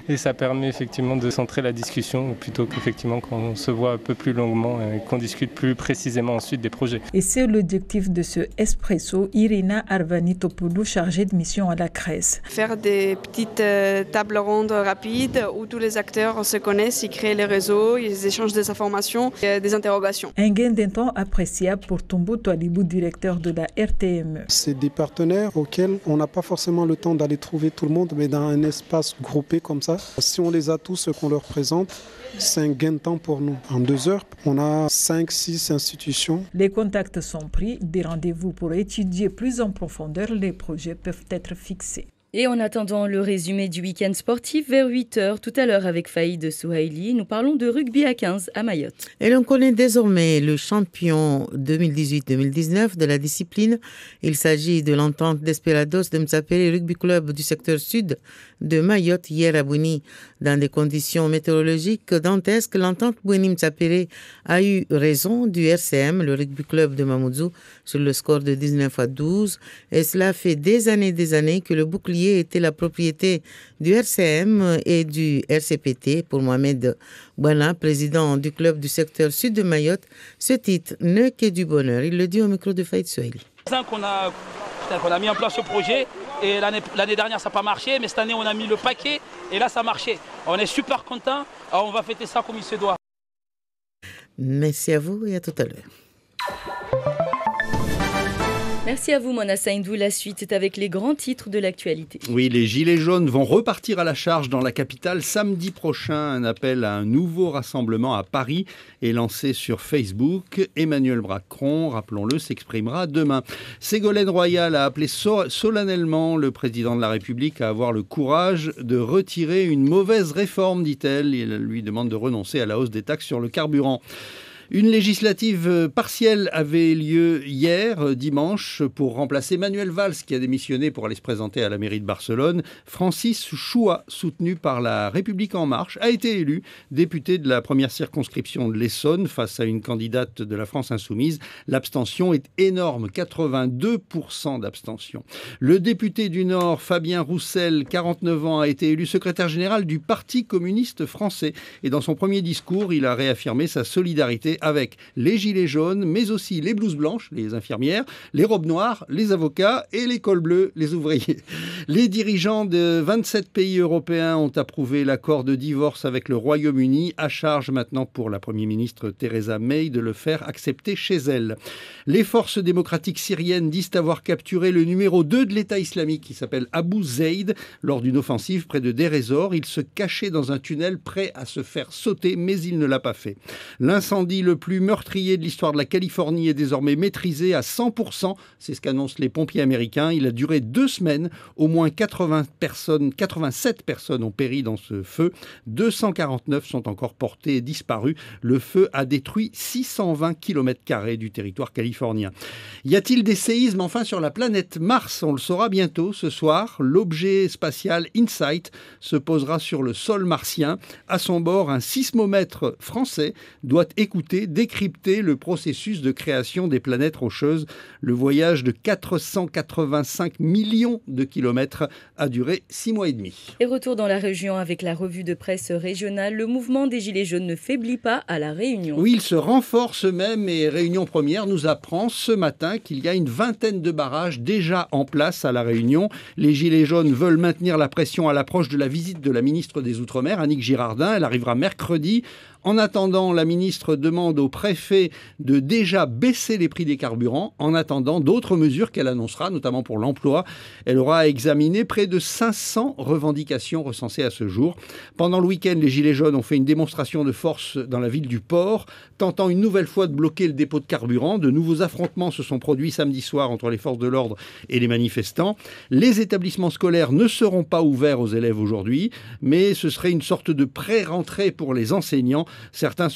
Et ça permet effectivement de centrer la discussion plutôt qu'effectivement qu'on se voit un peu plus longuement et qu'on discute plus précisément ensuite des projets. Et c'est l'objectif de ce Espresso. Irina Arvanitopoulou, chargée de mission à la CRES. Faire des petites tables rondes rapides où tous les acteurs se connaissent, ils créent les réseaux, ils échangent des informations, des interrogations. Un gain d'un temps appréciable pour Toumbo Toualibou, directeur de la RTME. C'est des partenaires auxquels on n'a pas forcément le temps d'aller trouver tout le monde, mais dans un espace groupé comme ça, si on les a tous, ce qu'on leur présente, c'est un gain de temps pour nous. En 2 heures, on a 5-6 institutions. Les contacts sont pris. Des rendez-vous pour étudier plus en profondeur les projets peuvent être fixés. Et en attendant le résumé du week-end sportif, vers 8h, tout à l'heure avec Faïd Souhaïli, nous parlons de rugby à 15 à Mayotte. Et l'on connaît désormais le champion 2018-2019 de la discipline. Il s'agit de l'entente d'Esperados de Mtsapere Rugby Club du secteur sud de Mayotte, hier à Bouini. Dans des conditions météorologiques dantesques, l'entente Bouini-Mtsapere a eu raison du RCM, le rugby club de Mamoudzou, sur le score de 19-12. Et cela fait des années que le bouclier était la propriété du RCM et du RCPT. Pour Mohamed Bouana, président du club du secteur sud de Mayotte, ce titre n'est que du bonheur. Il le dit au micro de Faïd Souhaïli. Qu'on a mis en place ce projet et l'année dernière ça n'a pas marché, mais cette année on a mis le paquet et là ça a marché. On est super contents, alors on va fêter ça comme il se doit. Merci à vous et à tout à l'heure. Merci à vous, Mona Saindou. La suite est avec les grands titres de l'actualité. Oui, les Gilets jaunes vont repartir à la charge dans la capitale samedi prochain. Un appel à un nouveau rassemblement à Paris est lancé sur Facebook. Emmanuel Macron, rappelons-le, s'exprimera demain. Ségolène Royal a appelé solennellement le président de la République à avoir le courage de retirer une mauvaise réforme, dit-elle. Il lui demande de renoncer à la hausse des taxes sur le carburant. Une législative partielle avait lieu hier, dimanche, pour remplacer Manuel Valls, qui a démissionné pour aller se présenter à la mairie de Barcelone. Francis Choua, soutenu par la République En Marche, a été élu député de la première circonscription de l'Essonne face à une candidate de la France Insoumise. L'abstention est énorme, 82% d'abstention. Le député du Nord, Fabien Roussel, 49 ans, a été élu secrétaire général du Parti communiste français. Et dans son premier discours, il a réaffirmé sa solidarité avec les gilets jaunes, mais aussi les blouses blanches, les infirmières, les robes noires, les avocats et les cols bleus, les ouvriers. Les dirigeants de 27 pays européens ont approuvé l'accord de divorce avec le Royaume-Uni, à charge maintenant pour la Première ministre Theresa May de le faire accepter chez elle. Les forces démocratiques syriennes disent avoir capturé le numéro 2 de l'État islamique, qui s'appelle Abu Zaid, lors d'une offensive près de Deir ez-Zor. Il se cachait dans un tunnel prêt à se faire sauter, mais il ne l'a pas fait. L'incendie le plus meurtrier de l'histoire de la Californie est désormais maîtrisé à 100%. C'est ce qu'annoncent les pompiers américains. Il a duré 2 semaines. Au moins 87 personnes ont péri dans ce feu. 249 sont encore portées et disparues. Le feu a détruit 620 km² du territoire californien. Y a-t-il des séismes enfin sur la planète Mars? On le saura bientôt. Ce soir, l'objet spatial InSight se posera sur le sol martien. À son bord, un sismomètre français doit écouter, décrypter le processus de création des planètes rocheuses. Le voyage de 485 millions de kilomètres a duré 6 mois et demi. Et retour dans la région avec la revue de presse régionale. Le mouvement des Gilets jaunes ne faiblit pas à La Réunion. Oui, il se renforce même et Réunion Première nous apprend ce matin qu'il y a une vingtaine de barrages déjà en place à La Réunion. Les Gilets jaunes veulent maintenir la pression à l'approche de la visite de la ministre des Outre-mer, Annick Girardin. Elle arrivera mercredi. En attendant, la ministre demande au préfet de déjà baisser les prix des carburants, en attendant d'autres mesures qu'elle annoncera, notamment pour l'emploi. Elle aura examiné près de 500 revendications recensées à ce jour. Pendant le week-end, les Gilets jaunes ont fait une démonstration de force dans la ville du Port, tentant une nouvelle fois de bloquer le dépôt de carburant. De nouveaux affrontements se sont produits samedi soir entre les forces de l'ordre et les manifestants. Les établissements scolaires ne seront pas ouverts aux élèves aujourd'hui, mais ce serait une sorte de pré-rentrée pour les enseignants. Certains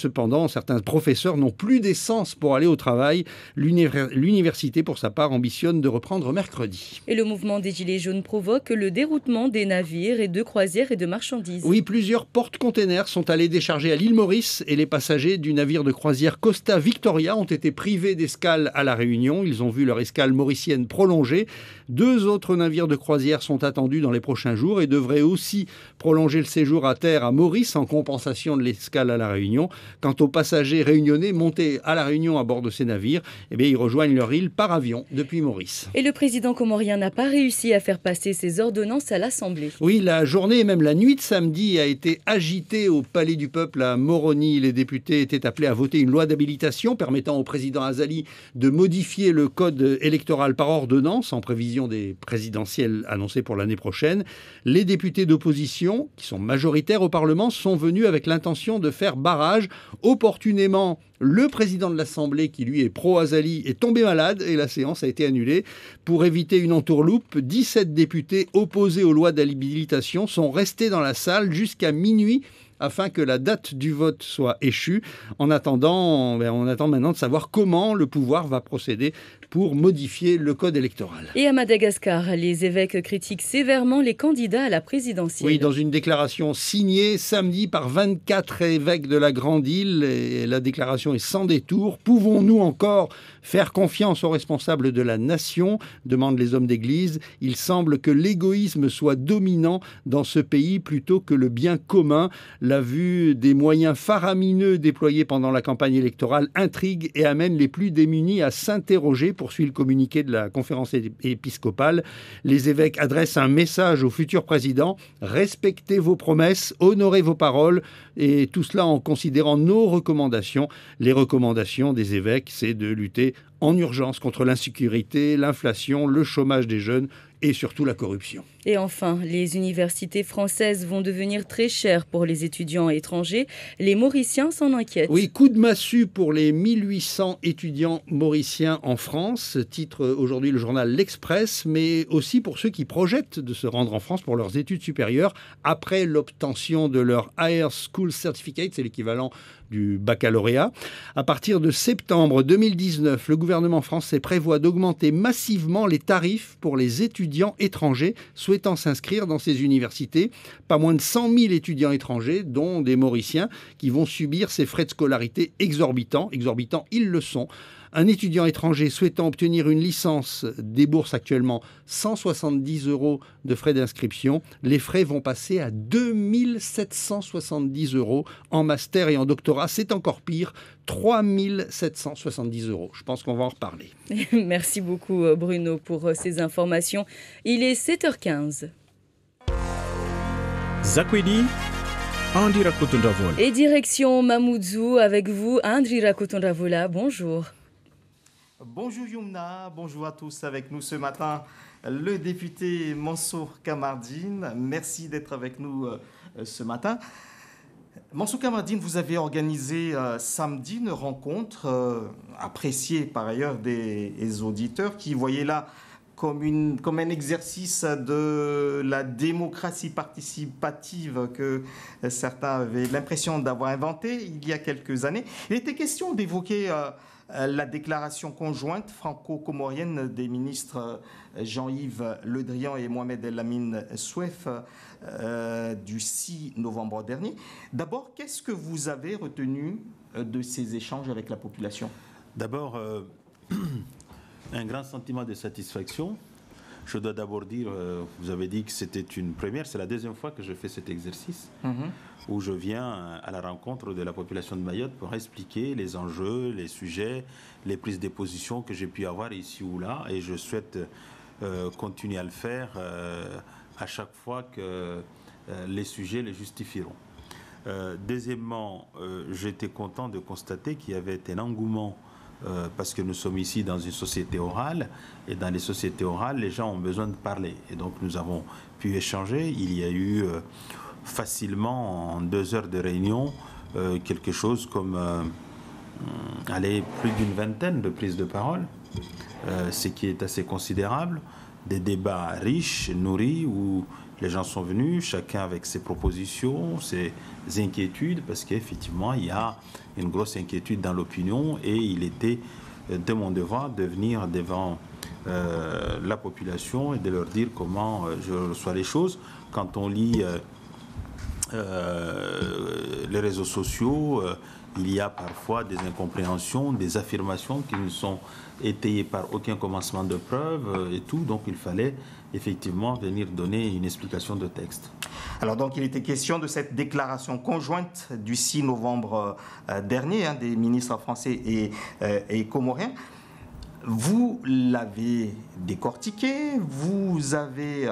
professeurs n'ont plus d'essence pour aller au travail. L'université, pour sa part, ambitionne de reprendre mercredi. Et le mouvement des Gilets jaunes provoque le déroutement des navires et de croisières et de marchandises. Oui, plusieurs porte-containers sont allés décharger à l'île Maurice et les passagers du navire de croisière Costa Victoria ont été privés d'escale à La Réunion. Ils ont vu leur escale mauricienne prolongée. 2 autres navires de croisière sont attendus dans les prochains jours et devraient aussi prolonger le séjour à terre à Maurice en compensation de l'escale à La Réunion. Quant aux passagers réunionnais montés à La Réunion à bord de ces navires, ils rejoignent leur île par avion depuis Maurice. Et le président comorien n'a pas réussi à faire passer ses ordonnances à l'Assemblée. Oui, la journée et même la nuit de samedi a été agitée au Palais du Peuple à Moroni. Les députés étaient appelés à voter une loi d'habilitation permettant au président Azali de modifier le code électoral par ordonnance en prévision des présidentielles annoncées pour l'année prochaine. Les députés d'opposition, qui sont majoritaires au Parlement, sont venus avec l'intention de faire barrage. Opportunément, le président de l'Assemblée, qui lui est pro-Azali, est tombé malade et la séance a été annulée. Pour éviter une entourloupe, 17 députés opposés aux lois d'habilitation sont restés dans la salle jusqu'à minuit afin que la date du vote soit échue. On attend maintenant de savoir comment le pouvoir va procéder pour modifier le code électoral. Et à Madagascar, les évêques critiquent sévèrement les candidats à la présidentielle. Oui, dans une déclaration signée samedi par 24 évêques de la Grande Île, et la déclaration est sans détour. Pouvons-nous encore faire confiance aux responsables de la nation ? Demandent les hommes d'église. Il semble que l'égoïsme soit dominant dans ce pays plutôt que le bien commun. La vue des moyens faramineux déployés pendant la campagne électorale intrigue et amène les plus démunis à s'interroger pour poursuit le communiqué de la conférence épiscopale. Les évêques adressent un message au futur président. Respectez vos promesses, honorez vos paroles, et tout cela en considérant nos recommandations. Les recommandations des évêques, c'est de lutter en urgence contre l'insécurité, l'inflation, le chômage des jeunes et surtout la corruption. Et enfin, les universités françaises vont devenir très chères pour les étudiants étrangers. Les Mauriciens s'en inquiètent. Oui, coup de massue pour les 1800 étudiants mauriciens en France, titre aujourd'hui le journal L'Express, mais aussi pour ceux qui projettent de se rendre en France pour leurs études supérieures après l'obtention de leur Higher School Certificate, c'est l'équivalent du baccalauréat. À partir de septembre 2019, le gouvernement français prévoit d'augmenter massivement les tarifs pour les étudiants étrangers souhaitant s'inscrire dans ces universités. Pas moins de 100 000 étudiants étrangers, dont des Mauriciens, qui vont subir ces frais de scolarité exorbitants. Exorbitants, ils le sont. Un étudiant étranger souhaitant obtenir une licence débourse actuellement 170 € de frais d'inscription. Les frais vont passer à 2 770 € en master et en doctorat. C'est encore pire, 3 770 €. Je pense qu'on va en reparler. Merci beaucoup Bruno pour ces informations. Il est 7h15. Zakwedi, Andri Rakotondavola. Et direction Mamoudzou avec vous, Andri Rakotondavola. Bonjour. Bonjour Yumna, bonjour à tous. Avec nous ce matin, le député Mansour Kamardine. Merci d'être avec nous ce matin. Mansour Kamardine, vous avez organisé samedi une rencontre appréciée par ailleurs des auditeurs qui voyaient là comme un exercice de la démocratie participative que certains avaient l'impression d'avoir inventé il y a quelques années. Il était question d'évoquer la déclaration conjointe franco-comorienne des ministres Jean-Yves Le Drian et Mohamed El Amin Souef du 6 novembre dernier. D'abord, qu'est-ce que vous avez retenu de ces échanges avec la population ? D'abord, un grand sentiment de satisfaction. Je dois d'abord dire, vous avez dit que c'était une première, c'est la deuxième fois que je fais cet exercice, où je viens à la rencontre de la population de Mayotte pour expliquer les enjeux, les sujets, les prises de position que j'ai pu avoir ici ou là, et je souhaite continuer à le faire à chaque fois que les sujets les justifieront. Deuxièmement, j'étais content de constater qu'il y avait un engouement parce que nous sommes ici dans une société orale, et dans les sociétés orales, les gens ont besoin de parler. Et donc nous avons pu échanger. Il y a eu facilement, en 2 heures de réunion, quelque chose comme plus d'une vingtaine de prises de parole, ce qui est assez considérable. Des débats riches, nourris, où les gens sont venus, chacun avec ses propositions, ses inquiétudes, parce qu'effectivement, il y a une grosse inquiétude dans l'opinion, et il était de mon devoir de venir devant la population et de leur dire comment je reçois les choses. Quand on lit les réseaux sociaux, il y a parfois des incompréhensions, des affirmations qui ne sont étayées par aucun commencement de preuve et tout. Donc il fallait effectivement venir donner une explication de texte. Alors donc il était question de cette déclaration conjointe du 6 novembre dernier des ministres français et comoriens. Vous l'avez décortiqué, vous avez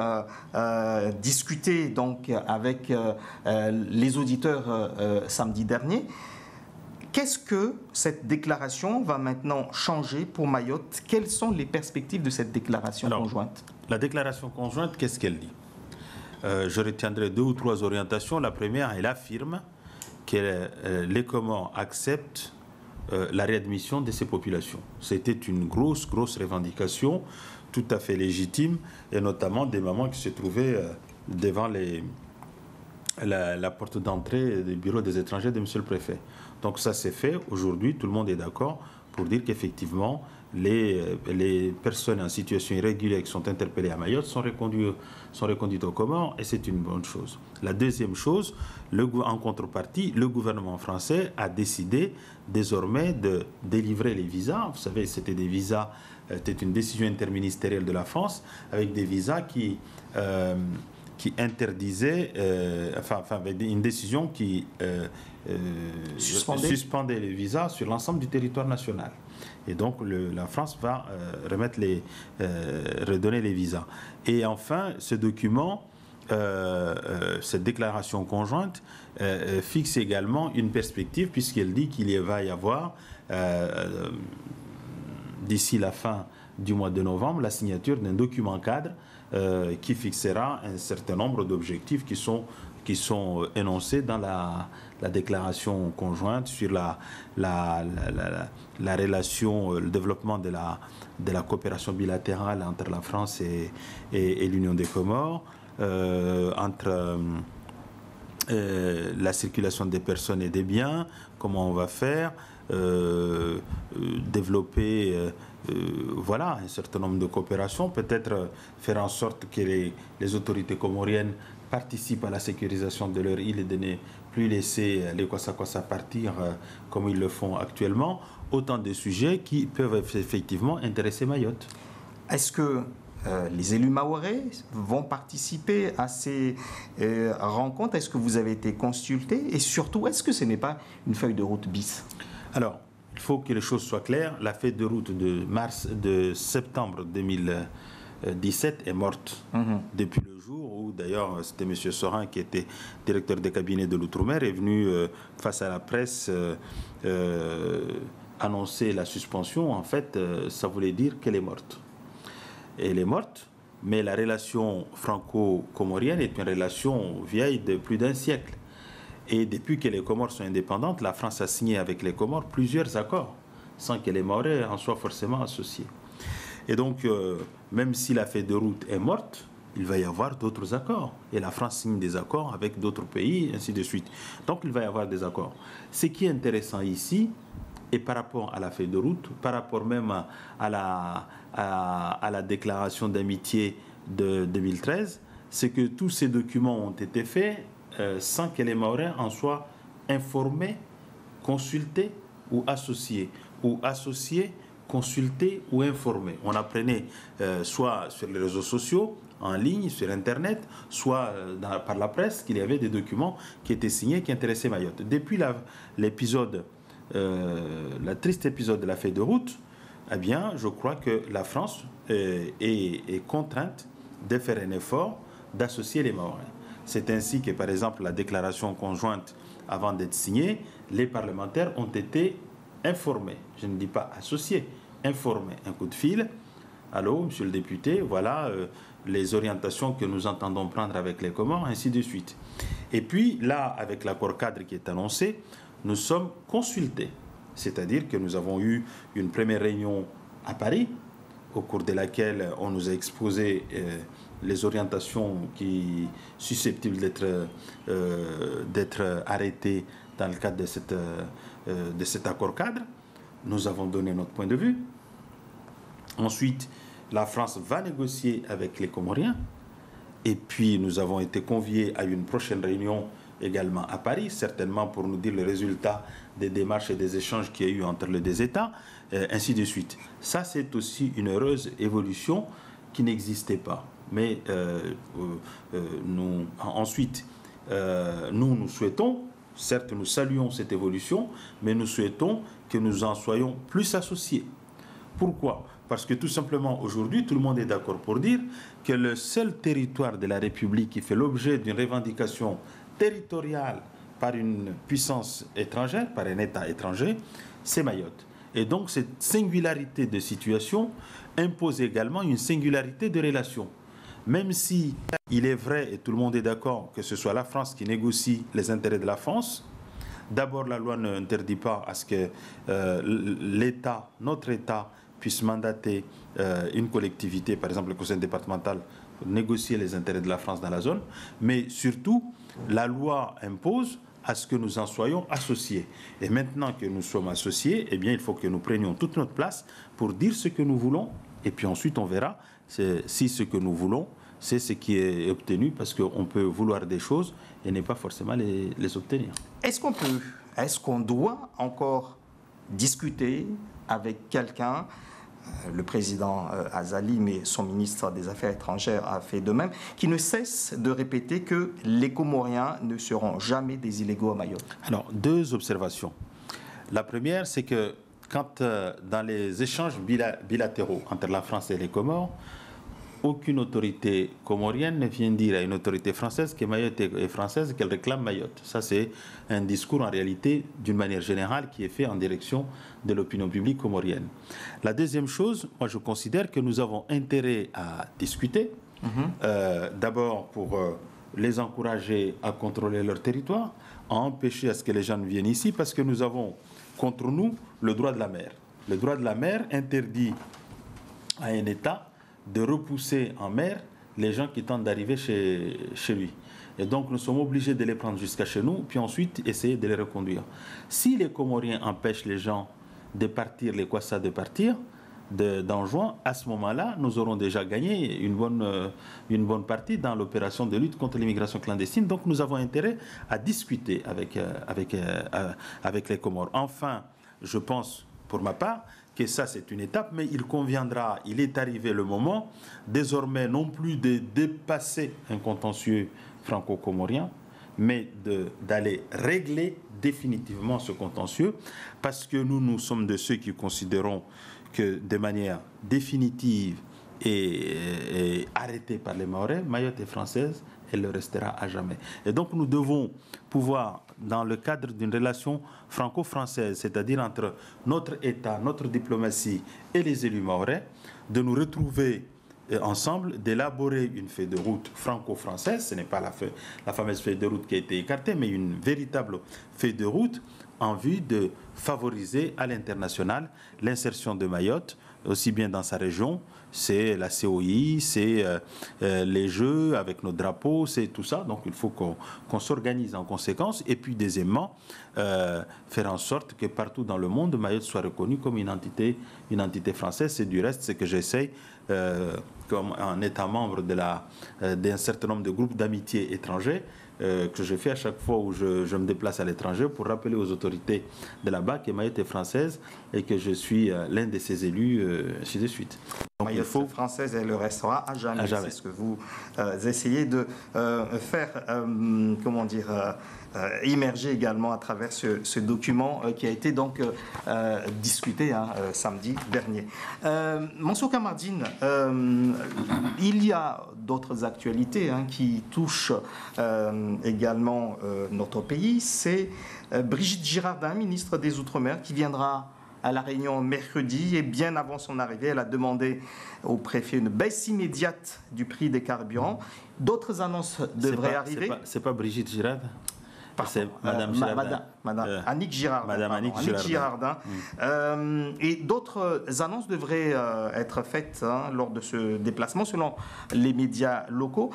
discuté donc avec les auditeurs samedi dernier. Qu'est-ce que cette déclaration va maintenant changer pour Mayotte ? Quelles sont les perspectives de cette déclaration conjointe ? La déclaration conjointe, qu'est-ce qu'elle dit ? Je retiendrai 2 ou 3 orientations. La première, elle affirme que les Comores acceptent la réadmission de ces populations. C'était une grosse revendication, tout à fait légitime, et notamment des mamans qui se trouvaient devant la porte d'entrée du bureau des étrangers de M. le Préfet. Donc ça c'est fait. Aujourd'hui, tout le monde est d'accord pour dire qu'effectivement, les personnes en situation irrégulière qui sont interpellées à Mayotte sont reconduites aux Comores, et c'est une bonne chose. La deuxième chose, en contrepartie, le gouvernement français a décidé désormais de délivrer les visas. Vous savez, c'était des visas, c'était une décision interministérielle de la France, avec des visas qui qui interdisait, une décision qui suspendait les visas sur l'ensemble du territoire national. Et donc la France va redonner les visas. Et enfin, ce document, cette déclaration conjointe, fixe également une perspective, puisqu'elle dit qu'il va y avoir, d'ici la fin du mois de novembre, la signature d'un document cadre qui fixera un certain nombre d'objectifs qui sont énoncés dans la déclaration conjointe sur la relation, le développement de la coopération bilatérale entre la France et l'Union des Comores, entre la circulation des personnes et des biens, comment on va faire, développer un certain nombre de coopérations, peut-être faire en sorte que les autorités comoriennes participent à la sécurisation de leur île et de ne plus laisser les Kwassa-Kwassa partir comme ils le font actuellement. Autant de sujets qui peuvent effectivement intéresser Mayotte. Est-ce que les élus mahorais vont participer à ces rencontres? Est-ce que vous avez été consulté? Et surtout, est-ce que ce n'est pas une feuille de route bis? Alors, il faut que les choses soient claires. La feuille de route de septembre 2017 est morte depuis le jour où, d'ailleurs, c'était M. Sorin, qui était directeur des cabinets de l'Outre-mer, est venu face à la presse annoncer la suspension. En fait, ça voulait dire qu'elle est morte. Elle est morte, mais la relation franco-comorienne est une relation vieille de plus d'un siècle. Et depuis que les Comores sont indépendantes, la France a signé avec les Comores plusieurs accords, sans que les Mahorais en soient forcément associés. Et donc, même si la feuille de route est morte, il va y avoir d'autres accords. Et la France signe des accords avec d'autres pays, ainsi de suite. Donc, il va y avoir des accords. Ce qui est intéressant ici, et par rapport à la feuille de route, par rapport même à la déclaration d'amitié de 2013, c'est que tous ces documents ont été faits sans que les Mahorais en soient informés, consultés ou associés. Ou associés, consultés ou informés. On apprenait soit sur les réseaux sociaux, en ligne, sur Internet, soit par la presse, qu'il y avait des documents qui étaient signés, qui intéressaient Mayotte. Depuis la triste épisode de la feuille de route, eh bien, je crois que la France est contrainte de faire un effort d'associer les Mahorais. C'est ainsi que, par exemple, la déclaration conjointe, avant d'être signée, les parlementaires ont été informés. Je ne dis pas associés, informés. Un coup de fil. Allô, monsieur le député, voilà les orientations que nous entendons prendre avec les Comores, ainsi de suite. Et puis, là, avec l'accord cadre qui est annoncé, nous sommes consultés. C'est-à-dire que nous avons eu une première réunion à Paris, au cours de laquelle on nous a exposé les orientations qui susceptibles d'être arrêtées dans le cadre de cet accord cadre. Nous avons donné notre point de vue. Ensuite, la France va négocier avec les Comoriens. Et puis, nous avons été conviés à une prochaine réunion également à Paris, certainement pour nous dire le résultat des démarches et des échanges qu'il y a eu entre les deux États, ainsi de suite. Ça, c'est aussi une heureuse évolution qui n'existait pas. Mais ensuite, nous souhaitons, certes nous saluons cette évolution, mais nous souhaitons que nous en soyons plus associés. Pourquoi ? Parce que tout simplement, aujourd'hui, tout le monde est d'accord pour dire que le seul territoire de la République qui fait l'objet d'une revendication territoriale par une puissance étrangère, par un État étranger, c'est Mayotte. Et donc cette singularité de situation impose également une singularité de relation. Même si il est vrai, et tout le monde est d'accord, que ce soit la France qui négocie les intérêts de la France, d'abord la loi n'interdit pas à ce que l'État, notre État, puisse mandater une collectivité, par exemple le conseil départemental, pour négocier les intérêts de la France dans la zone, mais surtout, la loi impose à ce que nous en soyons associés. Et maintenant que nous sommes associés, eh bien, il faut que nous prenions toute notre place pour dire ce que nous voulons, et puis ensuite on verra si ce que nous voulons, c'est ce qui est obtenu, parce qu'on peut vouloir des choses et ne pas forcément les obtenir. Est-ce qu'on doit encore discuter avec quelqu'un le président Azali, mais son ministre des Affaires étrangères a fait de même, qui ne cesse de répéter que les Comoriens ne seront jamais des illégaux à Mayotte. Alors, deux observations. La première, c'est que quand dans les échanges bilatéraux entre la France et les Comores, aucune autorité comorienne ne vient dire à une autorité française que Mayotte est française, qu'elle réclame Mayotte. Ça, c'est un discours en réalité, d'une manière générale, qui est fait en direction de l'opinion publique comorienne. La deuxième chose, moi je considère que nous avons intérêt à discuter, d'abord pour les encourager à contrôler leur territoire, à empêcher à ce que les gens viennent ici, parce que nous avons contre nous le droit de la mer. Le droit de la mer interdit à un État de repousser en mer les gens qui tentent d'arriver chez lui. Et donc nous sommes obligés de les prendre jusqu'à chez nous, puis ensuite essayer de les reconduire. Si les Comoriens empêchent les gens de partir, les Kwassa de partir, d'Anjouan, à ce moment-là, nous aurons déjà gagné une bonne partie dans l'opération de lutte contre l'immigration clandestine. Donc nous avons intérêt à discuter avec les Comores. Enfin, je pense, pour ma part, que ça c'est une étape, mais il est arrivé le moment, désormais non plus de dépasser un contentieux franco-comorien, mais d'aller régler définitivement ce contentieux, parce que nous sommes de ceux qui considérons que de manière définitive et arrêtée par les Mahorais, Mayotte est française, elle le restera à jamais. Et donc nous devons pouvoir, dans le cadre d'une relation franco-française, c'est-à-dire entre notre État, notre diplomatie et les élus mahorais, de nous retrouver ensemble, d'élaborer une feuille de route franco-française. Ce n'est pas la fameuse feuille de route qui a été écartée, mais une véritable feuille de route en vue de favoriser à l'international l'insertion de Mayotte, aussi bien dans sa région. C'est la COI, c'est les Jeux avec nos drapeaux, c'est tout ça. Donc il faut qu'on s'organise en conséquence. Et puis deuxièmement, faire en sorte que partout dans le monde, Mayotte soit reconnue comme une entité française. C'est du reste ce que j'essaye comme un État membre d'un certain nombre de groupes d'amitié étrangers, que je fais à chaque fois où je me déplace à l'étranger pour rappeler aux autorités de là-bas que Mayotte est française et que je suis l'un de ses élus, ainsi de suite. Donc, Mayotte française, elle le restera à jamais. C'est ce que vous essayez de faire, immerger également à travers ce document qui a été donc discuté samedi dernier. Mansour Kamardine, il y a d'autres actualités qui touchent également notre pays. C'est Brigitte Girardin, ministre des Outre-mer, qui viendra à La Réunion mercredi, et bien avant son arrivée, elle a demandé au préfet une baisse immédiate du prix des carburants. D'autres annonces devraient arriver. C'est pas Brigitte Girardin. C'est Madame Girardin. Annick Girardin. Madame Annick Girardin. Et d'autres annonces devraient être faites lors de ce déplacement, selon les médias locaux.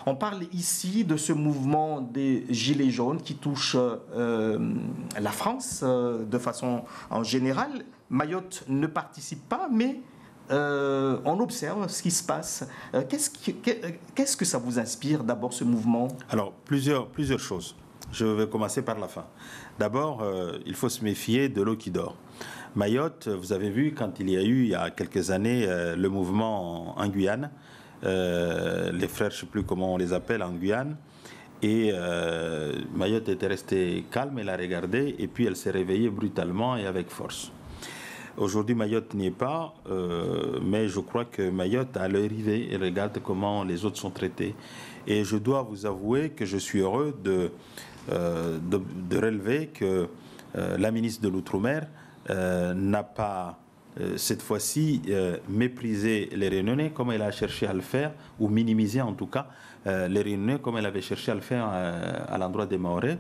On parle ici de ce mouvement des Gilets jaunes qui touche la France de façon en général. Mayotte ne participe pas, mais on observe ce qui se passe. Qu'est-ce que ça vous inspire d'abord, ce mouvement? Alors, plusieurs choses. Je vais commencer par la fin. D'abord, il faut se méfier de l'eau qui dort. Mayotte, vous avez vu, quand il y a quelques années, le mouvement en Guyane, les frères, je ne sais plus comment on les appelle, en Guyane, et Mayotte était restée calme, elle a regardé, et puis elle s'est réveillée brutalement et avec force. Aujourd'hui, Mayotte n'y est pas, mais je crois que Mayotte a l'arrivée et regarde comment les autres sont traités. Et je dois vous avouer que je suis heureux de relever que la ministre de l'Outre-mer n'a pas cette fois-ci méprisé les Réunionnais comme elle a cherché à le faire, ou minimiser en tout cas les Réunionnais comme elle avait cherché à le faire à l'endroit des Mahorais,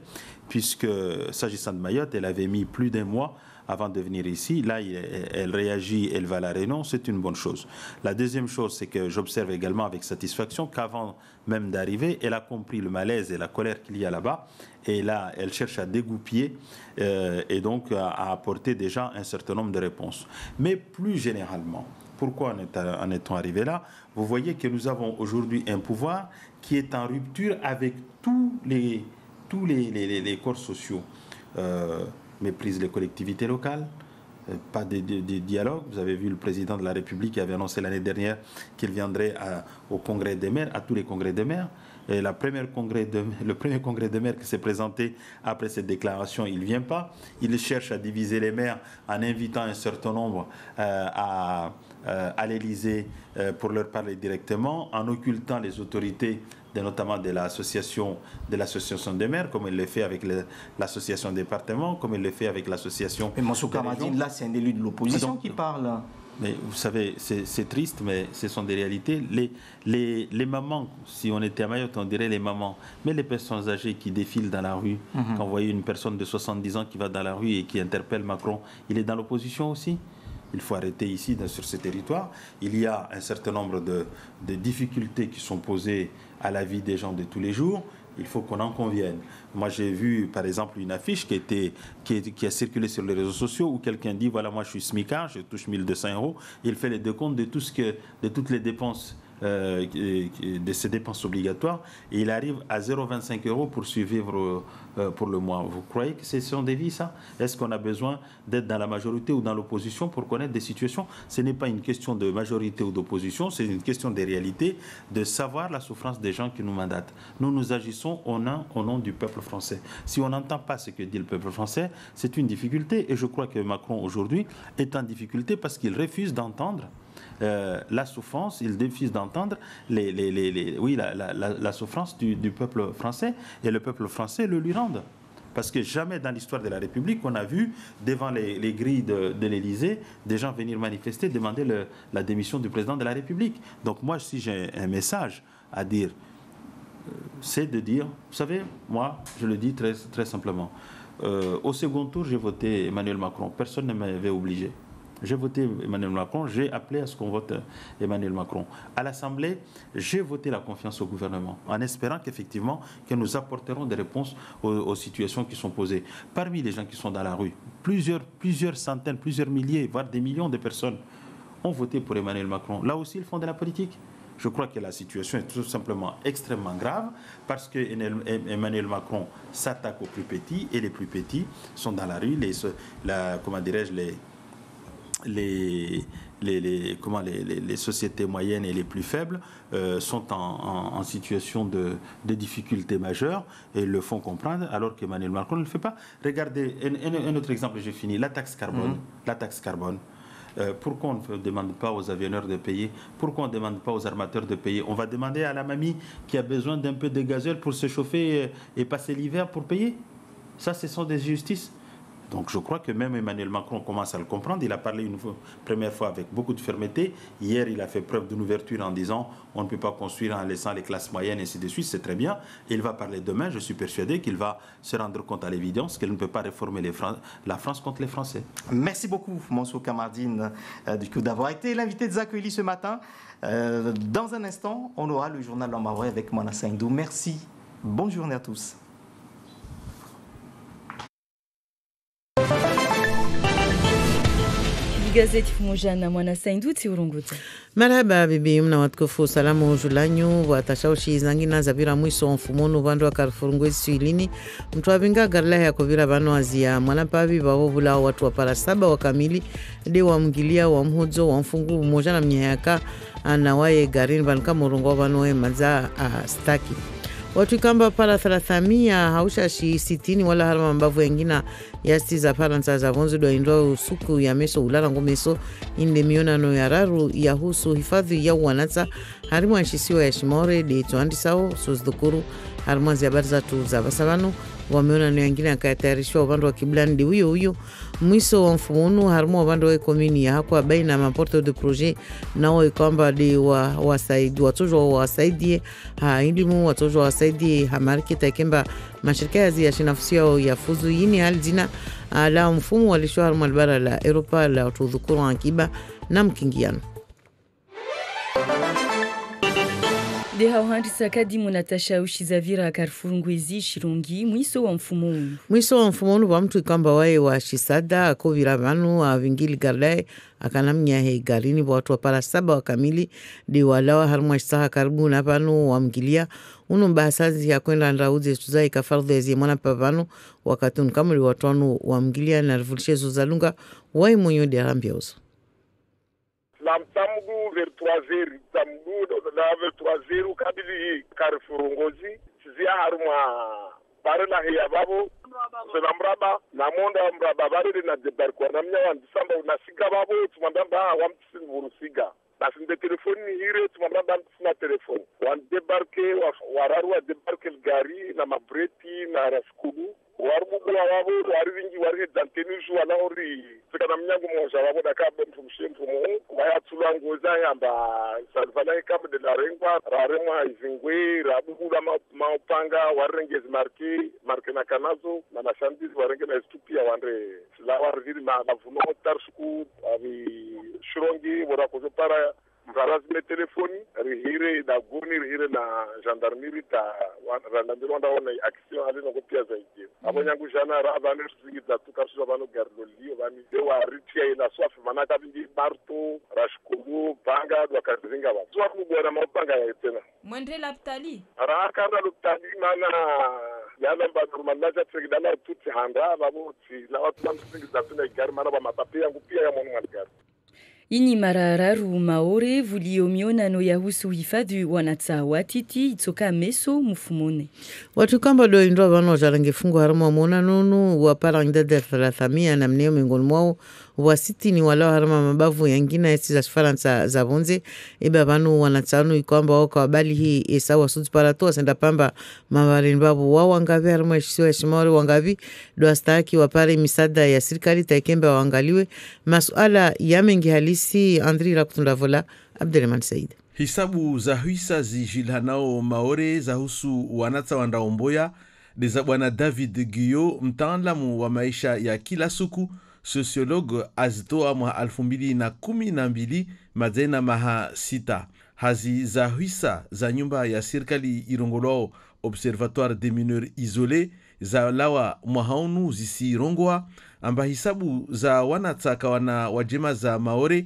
puisque s'agissant de Mayotte, elle avait mis plus d'1 mois avant de venir ici. Là, elle réagit, elle va à la Réunion, c'est une bonne chose. La deuxième chose, c'est que j'observe également avec satisfaction qu'avant même d'arriver, elle a compris le malaise et la colère qu'il y a là-bas, et là, elle cherche à dégoupiller et donc à apporter déjà un certain nombre de réponses. Mais plus généralement, pourquoi en est-on arrivé là? Vous voyez que nous avons aujourd'hui un pouvoir qui est en rupture avec tous les corps sociaux. Méprise les collectivités locales, pas de dialogue. Vous avez vu le président de la République qui avait annoncé l'année dernière qu'il viendrait au congrès des maires, à tous les congrès des maires. Et le premier congrès de maires qui s'est présenté après cette déclaration, il ne vient pas. Il cherche à diviser les maires en invitant un certain nombre à l'Élysée pour leur parler directement, en occultant les autorités, notamment de l'association des maires, comme il le fait avec l'association département, comme il le fait avec l'association... Mais Mansour Kamardine, là, c'est un élu de l'opposition qui parle. Mais vous savez, c'est triste, mais ce sont des réalités. Les mamans, si on était à Mayotte, on dirait les mamans. Mais les personnes âgées qui défilent dans la rue, quand vous voyez une personne de 70 ans qui va dans la rue et qui interpelle Macron, il est dans l'opposition aussi. Il faut arrêter ici, sur ce territoire. Il y a un certain nombre de difficultés qui sont posées à la vie des gens de tous les jours. Il faut qu'on en convienne. Moi, j'ai vu, par exemple, une affiche qui a circulé sur les réseaux sociaux où quelqu'un dit, voilà, moi, je suis smicard, je touche 1 200 €. Il fait les décomptes de toutes les dépenses, de ces dépenses obligatoires, et il arrive à 0,25 € pour survivre pour le mois. Vous croyez que ce sont des vies, ça? Est-ce qu'on a besoin d'être dans la majorité ou dans l'opposition pour connaître des situations? Ce n'est pas une question de majorité ou d'opposition, c'est une question des réalités, de savoir la souffrance des gens qui nous mandatent. Nous agissons au nom du peuple français. Si on n'entend pas ce que dit le peuple français, c'est une difficulté, et je crois que Macron aujourd'hui est en difficulté parce qu'il refuse d'entendre la souffrance, il refuse d'entendre la souffrance du peuple français, et le peuple français le lui rend. Parce que jamais dans l'histoire de la République, on a vu devant les grilles de l'Élysée des gens venir manifester, demander la démission du président de la République. Donc moi, si j'ai un message à dire, c'est de dire, vous savez, moi, je le dis très, très simplement, au second tour, j'ai voté Emmanuel Macron. Personne ne m'avait obligé. J'ai voté Emmanuel Macron, j'ai appelé à ce qu'on vote Emmanuel Macron. À l'Assemblée, j'ai voté la confiance au gouvernement, en espérant qu'effectivement, que nous apporterons des réponses aux situations qui sont posées. Parmi les gens qui sont dans la rue, plusieurs centaines, plusieurs milliers, voire des millions de personnes ont voté pour Emmanuel Macron. Là aussi, ils font de la politique. Je crois que la situation est tout simplement extrêmement grave parce que Emmanuel Macron s'attaque aux plus petits, et les plus petits sont dans la rue, les sociétés moyennes et les plus faibles sont en situation de difficulté majeure et le font comprendre, alors qu'Emmanuel Macron ne le fait pas. Regardez, un autre exemple, j'ai fini, la taxe carbone. La taxe carbone. Pourquoi on ne demande pas aux avionneurs de payer? Pourquoi on ne demande pas aux armateurs de payer? On va demander à la mamie qui a besoin d'un peu de gazole pour se chauffer et passer l'hiver pour payer? Ça, ce sont des injustices. Donc je crois que même Emmanuel Macron commence à le comprendre. Il a parlé une première fois avec beaucoup de fermeté. Hier, il a fait preuve d'une ouverture en disant on ne peut pas construire en laissant les classes moyennes, et ainsi de suite. C'est très bien. Et il va parler demain. Je suis persuadé qu'il va se rendre compte à l'évidence qu'il ne peut pas réformer la France contre les Français. Merci beaucoup, Mansour Kamardine, d'avoir été l'invité de Zakweli ce matin. Dans un instant, on aura le journal Lambaway avec Mona Saindou. Merci. Bonne journée à tous. Gazeti pamoja na Mwana Saindu Tsiurunguta. Marhaba bibi mna watukufu, salamu julanyu watashaushi zangina zabira mwiso mfumonu vandu wa karfurungwe swilini mtu wabinga garla ya kovira bano azia mwanapabi babo bula watu wa para 7 wa kamili de wa mgilia wa mhudzo wa mfungu mmoja na mnyaka anawaye garini banka murungo bano maza staki watu kamba para 300 hausha shi 60 wala harma mbavu yengina yasti za paranza za vonzo do indo usuku ya meso ulara ngomeso inde miona no yararu ya husu hifadhi ya wanatsa harimu anshisiwa ya shimore de tuandi sao sozdukuru harimu za habari za tu za basabano wameona no yengina akayatayarishwa upande wa kiblani huyo mwiso wa mfumunu harimu upande wa komini ya hakuwa baina maporto de projet nao ikwamba de wasaidi watojo wasaidie ilimu watojo wasaidie hamarikita ikemba mashirika ya zia shinafusia ya fuzu yini halzina la mfumu walisho harimu albara la Europa la utudhukuru akiba na mkingiano. De hauhandisa kadimu Natasha Ushizavira Karfurungwezi Shirungi mwiso wa mfumo wa mtu ikamba wae wa shisada akovira vanu avingili garlae akanamnya he garini watu wa para 7 wa kamili de walawa harumwa shisaha karibu na vanu wa mgilia uno bahasazi ya kwenda ndauze tuzai kafardhezi mwana pavano wakati unkamuli watonu wa mgilia na revolution zalunga wai mwenyo de arambia uso na mtamgu ver 3h mtamgu na ver 3h kabili Carrefour-Ngozi sizia haruma bare la hiya babo sena mraba na monda mraba bare na debarko na mnya wa December unasiga babo tumambamba wa mtisi vurusiga basi nde telefoni ni hire tumambamba na telefoni wan debarke wararu wa debarke gari na mabreti na raskudu warubugula wabo warivingi wari dantenisu wala ori fika na mnyango moja wabo da kabo mtumshimpu mu waya tulangoza yamba salvala kabo de la rengwa rarema izingwe rabugula maupanga warengezi marke na kanazo na mashandisi warenge na stupia wande lawa riviri mavuno tarsku abi shrongi wora para mvarazi me telefoni rihire na guni rihire na gendarmerie ta randambiro wanda ona action ali no kopia zaidi abo nyangu jana rabane sigita tukasu bano gardoli bani de wa ritia ina swafi manaka bindi marto rashkubu banga wakazinga wa swafi bwana mapanga ya tena mwendre laptali araka na laptali mana yana mbadu manaja tsigidana tuti handa babo ti na watu msingiza tuna gari mana ba mapapi yangu pia ya mwana gari Ini marararu maore vuliomiona no yahusu hifadhi wanatsa watiti itsoka meso mufumone. Watu kamba do indwa wano jarange fungu harama mona nunu wapara ngidade 300 na mneo miongoni mwao wasiti ni walao harama mabavu yangina esi za Faransa za bonze eba banu wanatsanu ikwamba waka wabali hii esa wasuti paratoa senda pamba mawarini babu wao wangavi harama ishisiwa shimawari wangavi doastaki wapare misada ya sirikali taikembe wangaliwe masuala ya mengi halisi Andri Rakutundavola Abdelrahman Said. Hisabu za huisa zijilhanao maore za husu wanatsa wandaomboya deza bwana David Guyo mtaalamu wa maisha ya kila suku sociologue azitoa mwa 2012 madena maha sita. Hazi za huisa za nyumba ya serikali irongolao Observatoire des mineurs isolés za lawa mwahaunu zisirongwa amba hisabu za wanatsaka wana wajema za maore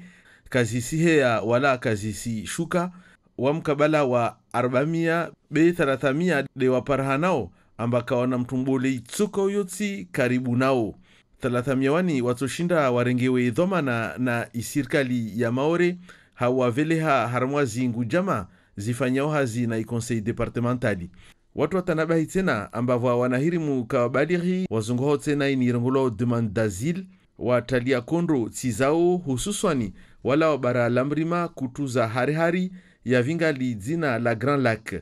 kazisi hea wala kazisi shuka wa mkabala wa 400 be 300 de waparhanao amba kawana mtumbole itsuko yotsi karibu nao 300 wani watoshinda warengewe dhomana na isirikali ya maore hawaveleha haramwazi ngujama zifanyao hazi na ikonsei departementali. Watu watanabahi tena ambavwa wanahirimu kawabaliri wazungoho tena inirongolo demande d'asile watalia kondro tizao hususwani wala wabara lambrima kutuza hari ya vingali dzina la Grand Lac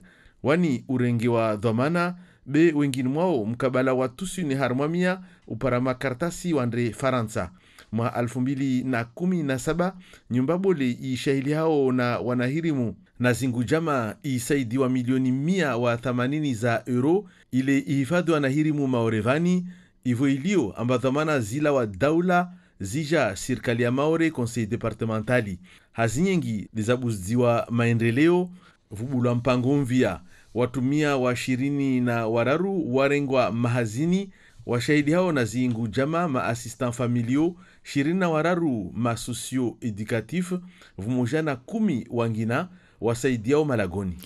wani urengiwa dhamana be wengine mwao mkabala watusi ni harmamia uparama kartasi wandre Faransa. Mwa 2017 nyumba bole ishahili hao na wanahirimu na zingujama isaidiwa milioni 180 za euro ile ihifadhi wanahirimu maorevani ivo ilio amba dhamana zila wa daula zija sirikali ya maore conseil departementali hazinyengi dizabuzdiwa maendeleo vubula mpango mvia watumia wa 20 na wararu warengwa mahazini washahidi hao na zingu jama ma assistant familiaux 20 na wararu ma socio educatif vumujana 10 wangina wasaidiao malagoni.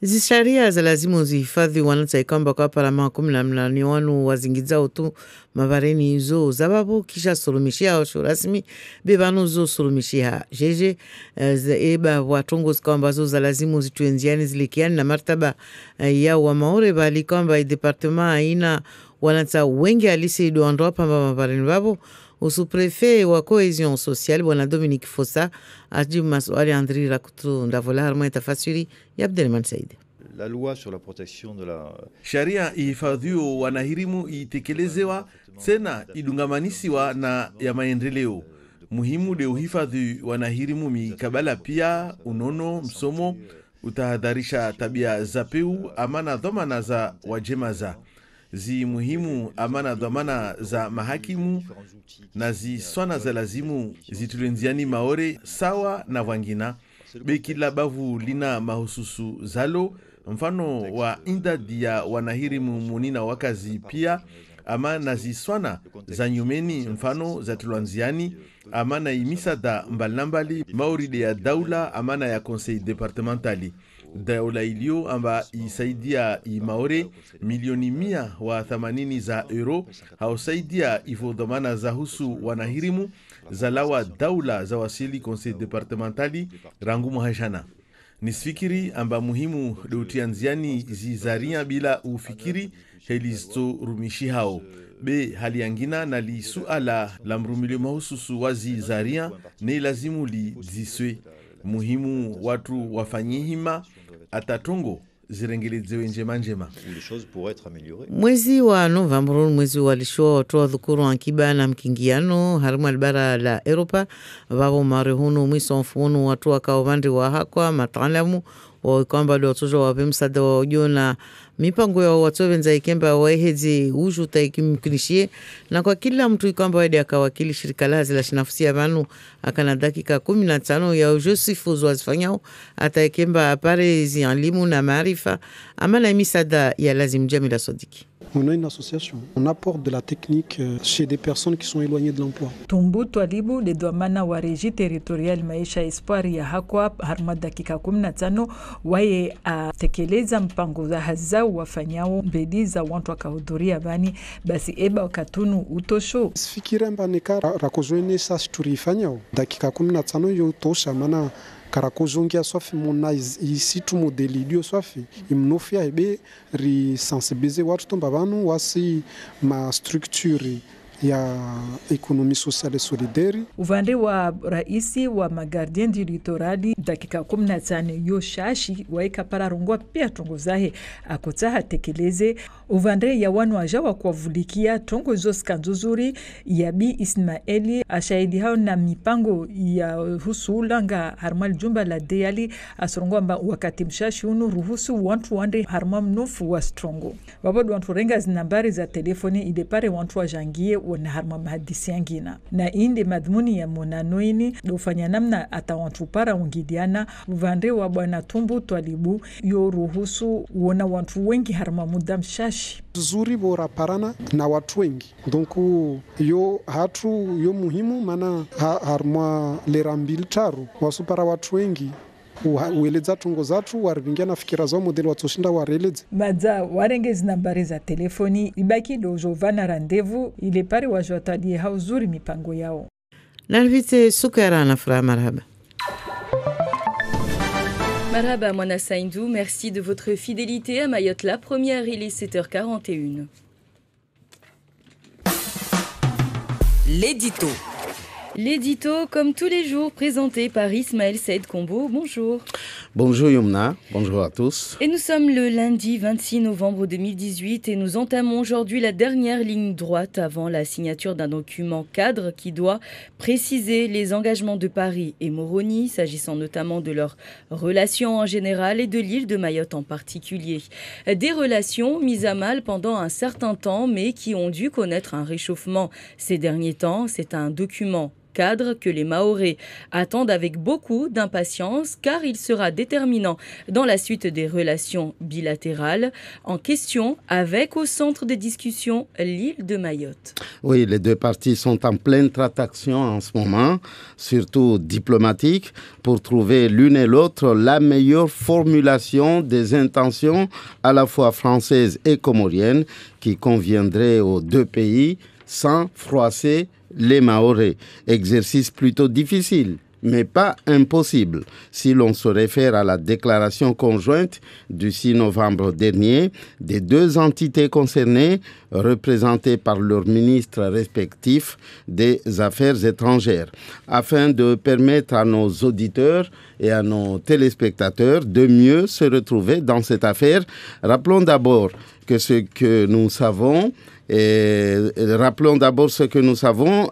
Zisharia za lazimu zihifadhi wanatsa ikamba kwa parama 10 wanu wazingizao tu mavareni zo zababu kisha surumishia osho rasmi bebanu zo surumishia jeje eba watongo zikamba zo za lazimu zituenziani zilikiani na martaba ya wa maore bali kamba departement haina wanatsa wengi alisi idoandwa pamba mavareni babu. Usuprefe wa cohesion sociale bwana Dominique Fossa ajibu maswali Andri Rakutundavola harma tafasiri ya Abdelrahman Said. La loi sur la protection de la sharia ihifadhiyo wanahirimu itekelezewa tena idungamanisiwa na ya maendeleo muhimu de uhifadhi wanahirimu mikabala pia unono msomo utahadharisha tabia za peu amana dhamana za wajema za zi muhimu amana dhamana za mahakimu na zi swana za lazimu zitulenziani maore sawa na wangina bekila bavu lina mahususu zalo mfano wa indadi ya wanahirimu munina wakazi pia amana zi swana za nyumeni mfano za tulanziani amana imisada mbalambali mauride ya daula amana ya conseil departementali Daula iliyo amba isaidia Maore milioni 180 za euro hausaidia hivyo dhamana za husu wanahirimu za lawa daula za wasili conseil departementali rangu muhashana. Nisfikiri amba muhimu deutianziani zizaria bila ufikiri helisto rumishi hao. Be hali yangina na li suala la mrumilio mahususu wazi zaria ne lazimu li ziswe. Muhimu watu wafanyihima atatongo zirengelezewe njema. Mwezi wa Novemba mwezi walishoa watu wa dhukuru ankiba na mkingiano harimu albara la Europa vavo marehunu mwiso mfuunu watu wakaovandi wa hakwa matalamu wa kwamba watoto wape msada wa ujo na mipango ya watu wenza ikemba waehezi uju taikimkinishie na kwa kila mtu kwamba wadi akawakili shirika lazi la shinafusi ya vanu akana dakika 15 ya ujo sifuzu wazifanyao ata ikemba apare zianlimu na maarifa ama na misada ya lazim Jamila Sodiki. On a une association. On apporte de la technique chez des personnes qui sont éloignées de l'emploi. Tumbu Twalibu le dwamana wa reji territorial maisha espoir ya hakwa harma dakika 15 waye atekeleza mpango za hazau wafanyao mbedi za watu wakahudhuria bani basi eba wakatunu utosho. Sifikire mbaneka rakozwene sasi turifanyao dakika 15 yo tosha mana karakozongia swafi mona isitu modeli dio swafi imnofia ebe ri sensibiliser watu tomba vanu wasi ma structure ya ekonomi sociale solidaire. Uvande wa raisi wa magardien du litorali dakika 15 yo shashi waika para rungwa pia tongo zahe akotsaha tekeleze uvande ya wanu ajawa kwa vulikia tongo zos kanzuzuri ya bi Ismaeli ashahidi hao na mipango ya husulanga harmal jumba la deyali asrongwa mba wakati mshashi unu ruhusu wantu wande harma mnofu wa strongo wabodu wantu renga zinambari za telefoni idepare wantu wa jangie wana harma mahadisi yangina na inde madhmuni ya monanoini dofanya namna atawantupara ungidiana uvande wa bwana Tumbu Twalibu yo ruhusu wana wantu wengi harma muda mshashi zuri bora parana na watu wengi donc yo hatu yo muhimu mana harma lerambili taru wasupara watu wengi ueleza tungo zatu warivingia na fikira zao modeli watoshinda wareleze madza warengezi nambari za telefoni ibaki dojo vana randevu ile pare wajwatadie hauzuri mipango yao. Nalvite sukara na fura marhaba. Marhaba Mwana Saindou, merci de votre fidélité à Mayotte. La première, il est 7h41. L'édito. L'édito, comme tous les jours, présenté par Ismaël Saïd Combo. Bonjour. Bonjour Yumna, bonjour à tous. Et nous sommes le lundi 26 novembre 2018 et nous entamons aujourd'hui la dernière ligne droite avant la signature d'un document cadre qui doit préciser les engagements de Paris et Moroni, s'agissant notamment de leurs relations en général et de l'île de Mayotte en particulier. Des relations mises à mal pendant un certain temps mais qui ont dû connaître un réchauffement ces derniers temps. C'est un document cadre que les Mahorais attendent avec beaucoup d'impatience car il sera déterminant dans la suite des relations bilatérales en question avec au centre des discussions l'île de Mayotte. Oui, les deux parties sont en pleine tratation en ce moment, surtout diplomatique, pour trouver l'une et l'autre la meilleure formulation des intentions à la fois françaises et comoriennes qui conviendraient aux deux pays sans froisser les Mahorais. Exercice plutôt difficile, mais pas impossible, si l'on se réfère à la déclaration conjointe du 6 novembre dernier des deux entités concernées, représentées par leurs ministres respectifs des Affaires étrangères, afin de permettre à nos auditeurs et à nos téléspectateurs de mieux se retrouver dans cette affaire. Rappelons d'abord ce que nous savons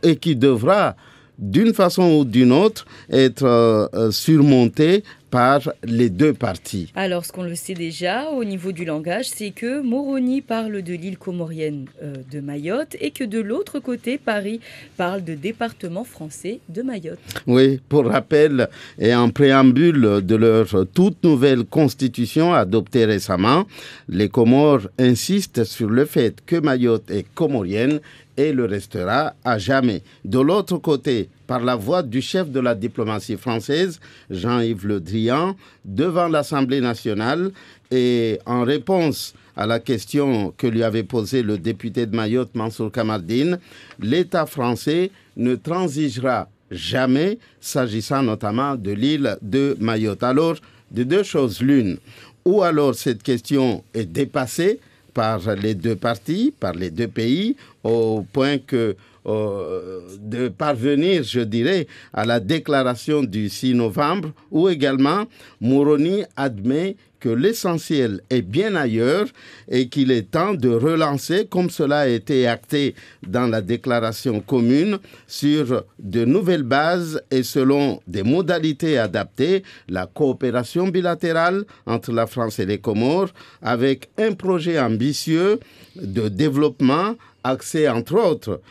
et qui devra, d'une façon ou d'une autre, être surmonté par les deux parties. Alors, ce qu'on le sait déjà au niveau du langage, c'est que Moroni parle de l'île comorienne de Mayotte et que de l'autre côté, Paris parle de département français de Mayotte. Oui, pour rappel et en préambule de leur toute nouvelle constitution adoptée récemment, les Comores insistent sur le fait que Mayotte est comorienne et le restera à jamais. De l'autre côté, par la voix du chef de la diplomatie française, Jean-Yves Le Drian, devant l'Assemblée nationale et en réponse à la question que lui avait posée le député de Mayotte, Mansour Kamardine, l'État français ne transigera jamais, s'agissant notamment de l'île de Mayotte. Alors, de deux choses l'une, ou alors cette question est dépassée par les deux parties, par les deux pays, au point que de parvenir, je dirais, à la déclaration du 6 novembre, ou également Moroni admet que l'essentiel est bien ailleurs et qu'il est temps de relancer, comme cela a été acté dans la déclaration commune, sur de nouvelles bases et selon des modalités adaptées, la coopération bilatérale entre la France et les Comores, avec un projet ambitieux de développement axé entre autres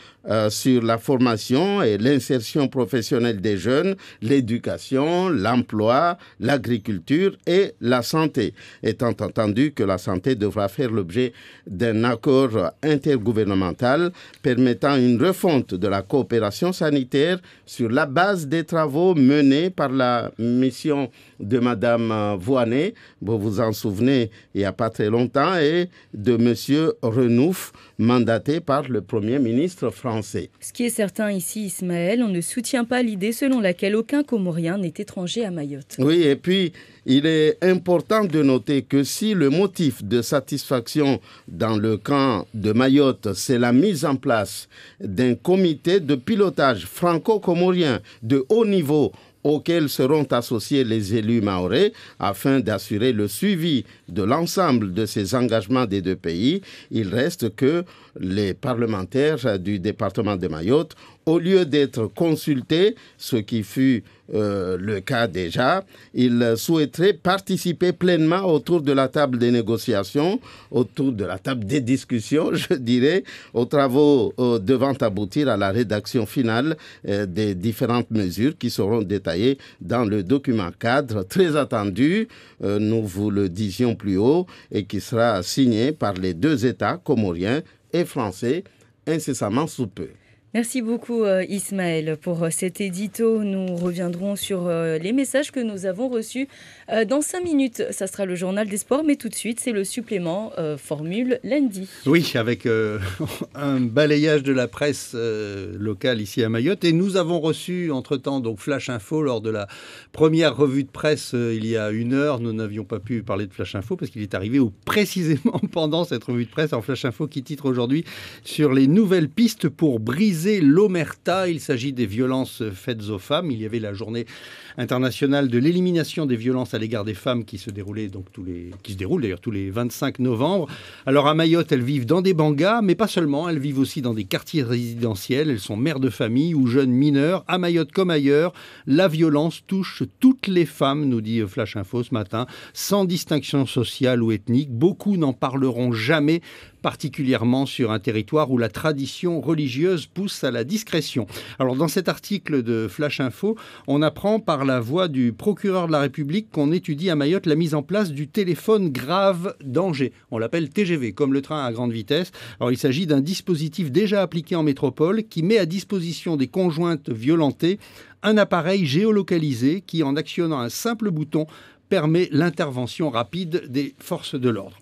sur la formation et l'insertion professionnelle des jeunes, l'éducation, l'emploi, l'agriculture et la santé, étant entendu que la santé devra faire l'objet d'un accord intergouvernemental permettant une refonte de la coopération sanitaire sur la base des travaux menés par la mission de Mme Voynet, vous vous en souvenez, il n'y a pas très longtemps, et de M. Renouf, mandaté par le Premier ministre français. Ce qui est certain ici, Ismaël, on ne soutient pas l'idée selon laquelle aucun Comorien n'est étranger à Mayotte. Oui, et puis il est important de noter que si le motif de satisfaction dans le camp de Mayotte, c'est la mise en place d'un comité de pilotage franco-comorien de haut niveau auxquels seront associés les élus mahorais afin d'assurer le suivi de l'ensemble de ces engagements des deux pays, il reste que les parlementaires du département de Mayotte, au lieu d'être consultés, ce qui fut le cas déjà, ils souhaiteraient participer pleinement autour de la table des négociations, autour de la table des discussions, je dirais, aux travaux devant aboutir à la rédaction finale des différentes mesures qui seront détaillées dans le document cadre très attendu, nous vous le disions plus haut, et qui sera signé par les deux États comoriens et français incessamment sous peu. Merci beaucoup Ismaël pour cet édito. Nous reviendrons sur les messages que nous avons reçus dans 5 minutes. Ça sera le journal des sports, mais tout de suite, c'est le supplément Formule Lundi. Oui, avec un balayage de la presse locale ici à Mayotte. Et nous avons reçu entre-temps donc Flash Info lors de la première revue de presse il y a 1 heure. Nous n'avions pas pu parler de Flash Info parce qu'il est arrivé précisément pendant cette revue de presse en Flash Info qui titre aujourd'hui sur les nouvelles pistes pour briser l'omerta. Il s'agit des violences faites aux femmes. Il y avait la journée internationale de l'élimination des violences à l'égard des femmes qui se déroule d'ailleurs tous les 25 novembre. Alors à Mayotte, elles vivent dans des bangas, mais pas seulement. Elles vivent aussi dans des quartiers résidentiels. Elles sont mères de famille ou jeunes mineurs. À Mayotte comme ailleurs, la violence touche toutes les femmes, nous dit Flash Info ce matin, sans distinction sociale ou ethnique. Beaucoup n'en parleront jamais, particulièrement sur un territoire où la tradition religieuse pousse à la discrétion. Alors dans cet article de Flash Info, on apprend par la voix du procureur de la République qu'on étudie à Mayotte la mise en place du téléphone grave danger. On l'appelle TGV, comme le train à grande vitesse. Alors il s'agit d'un dispositif déjà appliqué en métropole qui met à disposition des conjointes violentées un appareil géolocalisé qui, en actionnant un simple bouton, permet l'intervention rapide des forces de l'ordre.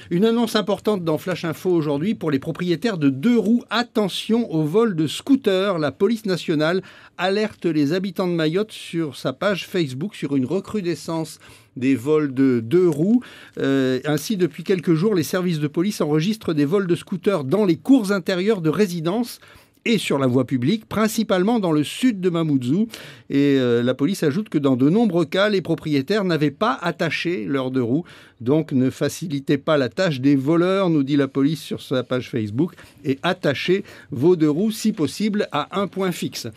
Une annonce importante dans Flash Info aujourd'hui pour les propriétaires de 2 roues. Attention au vol de scooters. La police nationale alerte les habitants de Mayotte sur sa page Facebook sur une recrudescence des vols de 2 roues. Ainsi, depuis quelques jours, les services de police enregistrent des vols de scooters dans les cours intérieures de résidences et sur la voie publique, principalement dans le sud de Mamoudzou. Et la police ajoute que dans de nombreux cas, les propriétaires n'avaient pas attaché leurs 2 roues, donc ne facilitez pas la tâche des voleurs, nous dit la police sur sa page Facebook, et attachez vos 2 roues, si possible, à un point fixe.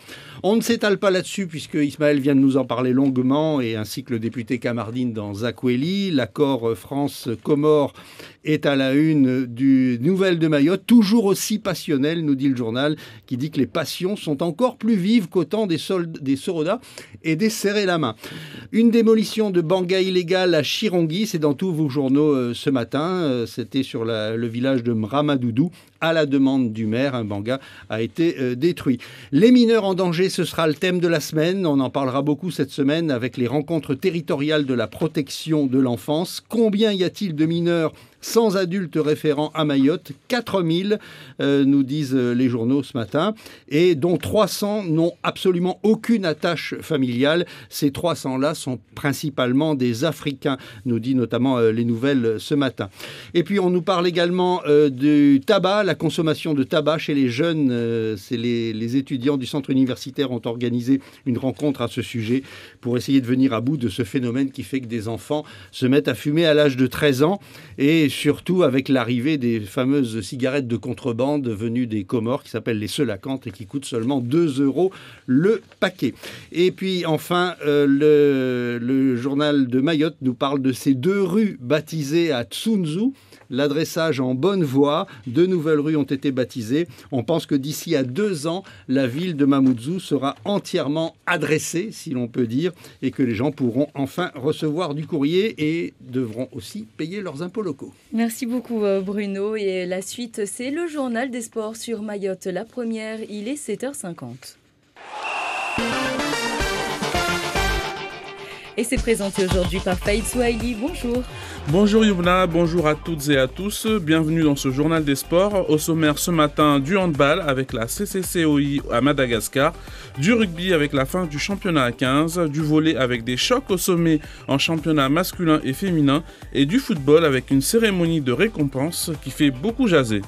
On ne s'étale pas là-dessus, puisque Ismaël vient de nous en parler longuement, et ainsi que le député Kamardine dans Zakweli. L'accord France-Comores est à la une du Nouvelle de Mayotte, toujours aussi passionnel, nous dit le journal, qui dit que les passions sont encore plus vives qu'au temps des Soroda et des serrer la main. Une démolition de banga illégale à Chirongui, c'est dans tout vos journaux ce matin. C'était sur le village de Mramadoudou. À la demande du maire, un banga a été détruit. Les mineurs en danger, ce sera le thème de la semaine. On en parlera beaucoup cette semaine avec les rencontres territoriales de la protection de l'enfance. Combien y a-t-il de mineurs sans adultes référents à Mayotte? 4000, nous disent les journaux ce matin, et dont 300 n'ont absolument aucune attache familiale. Ces 300-là sont principalement des Africains, nous dit notamment les nouvelles ce matin. Et puis on nous parle également du tabac, la consommation de tabac chez les jeunes. C'est les étudiants du centre universitaire ont organisé une rencontre à ce sujet pour essayer de venir à bout de ce phénomène qui fait que des enfants se mettent à fumer à l'âge de 13 ans, et surtout avec l'arrivée des fameuses cigarettes de contrebande venues des Comores qui s'appellent les Selacantes et qui coûtent seulement 2 € le paquet. Et puis enfin, le journal de Mayotte nous parle de ces 2 rues baptisées à Tsunzu. L'adressage en bonne voie, 2 nouvelles rues ont été baptisées. On pense que d'ici à 2 ans, la ville de Mamoudzou sera entièrement adressée, si l'on peut dire, et que les gens pourront enfin recevoir du courrier et devront aussi payer leurs impôts locaux. Merci beaucoup Bruno. Et la suite, c'est le journal des sports sur Mayotte. La première, il est 7h50. Et c'est présenté aujourd'hui par Faïd Souhaïli. Bonjour. Bonjour Yumna, bonjour à toutes et à tous. Bienvenue dans ce journal des sports. Au sommaire ce matin, du handball avec la CCCOI à Madagascar, du rugby avec la fin du championnat à 15, du volley avec des chocs au sommet en championnat masculin et féminin, et du football avec une cérémonie de récompense qui fait beaucoup jaser.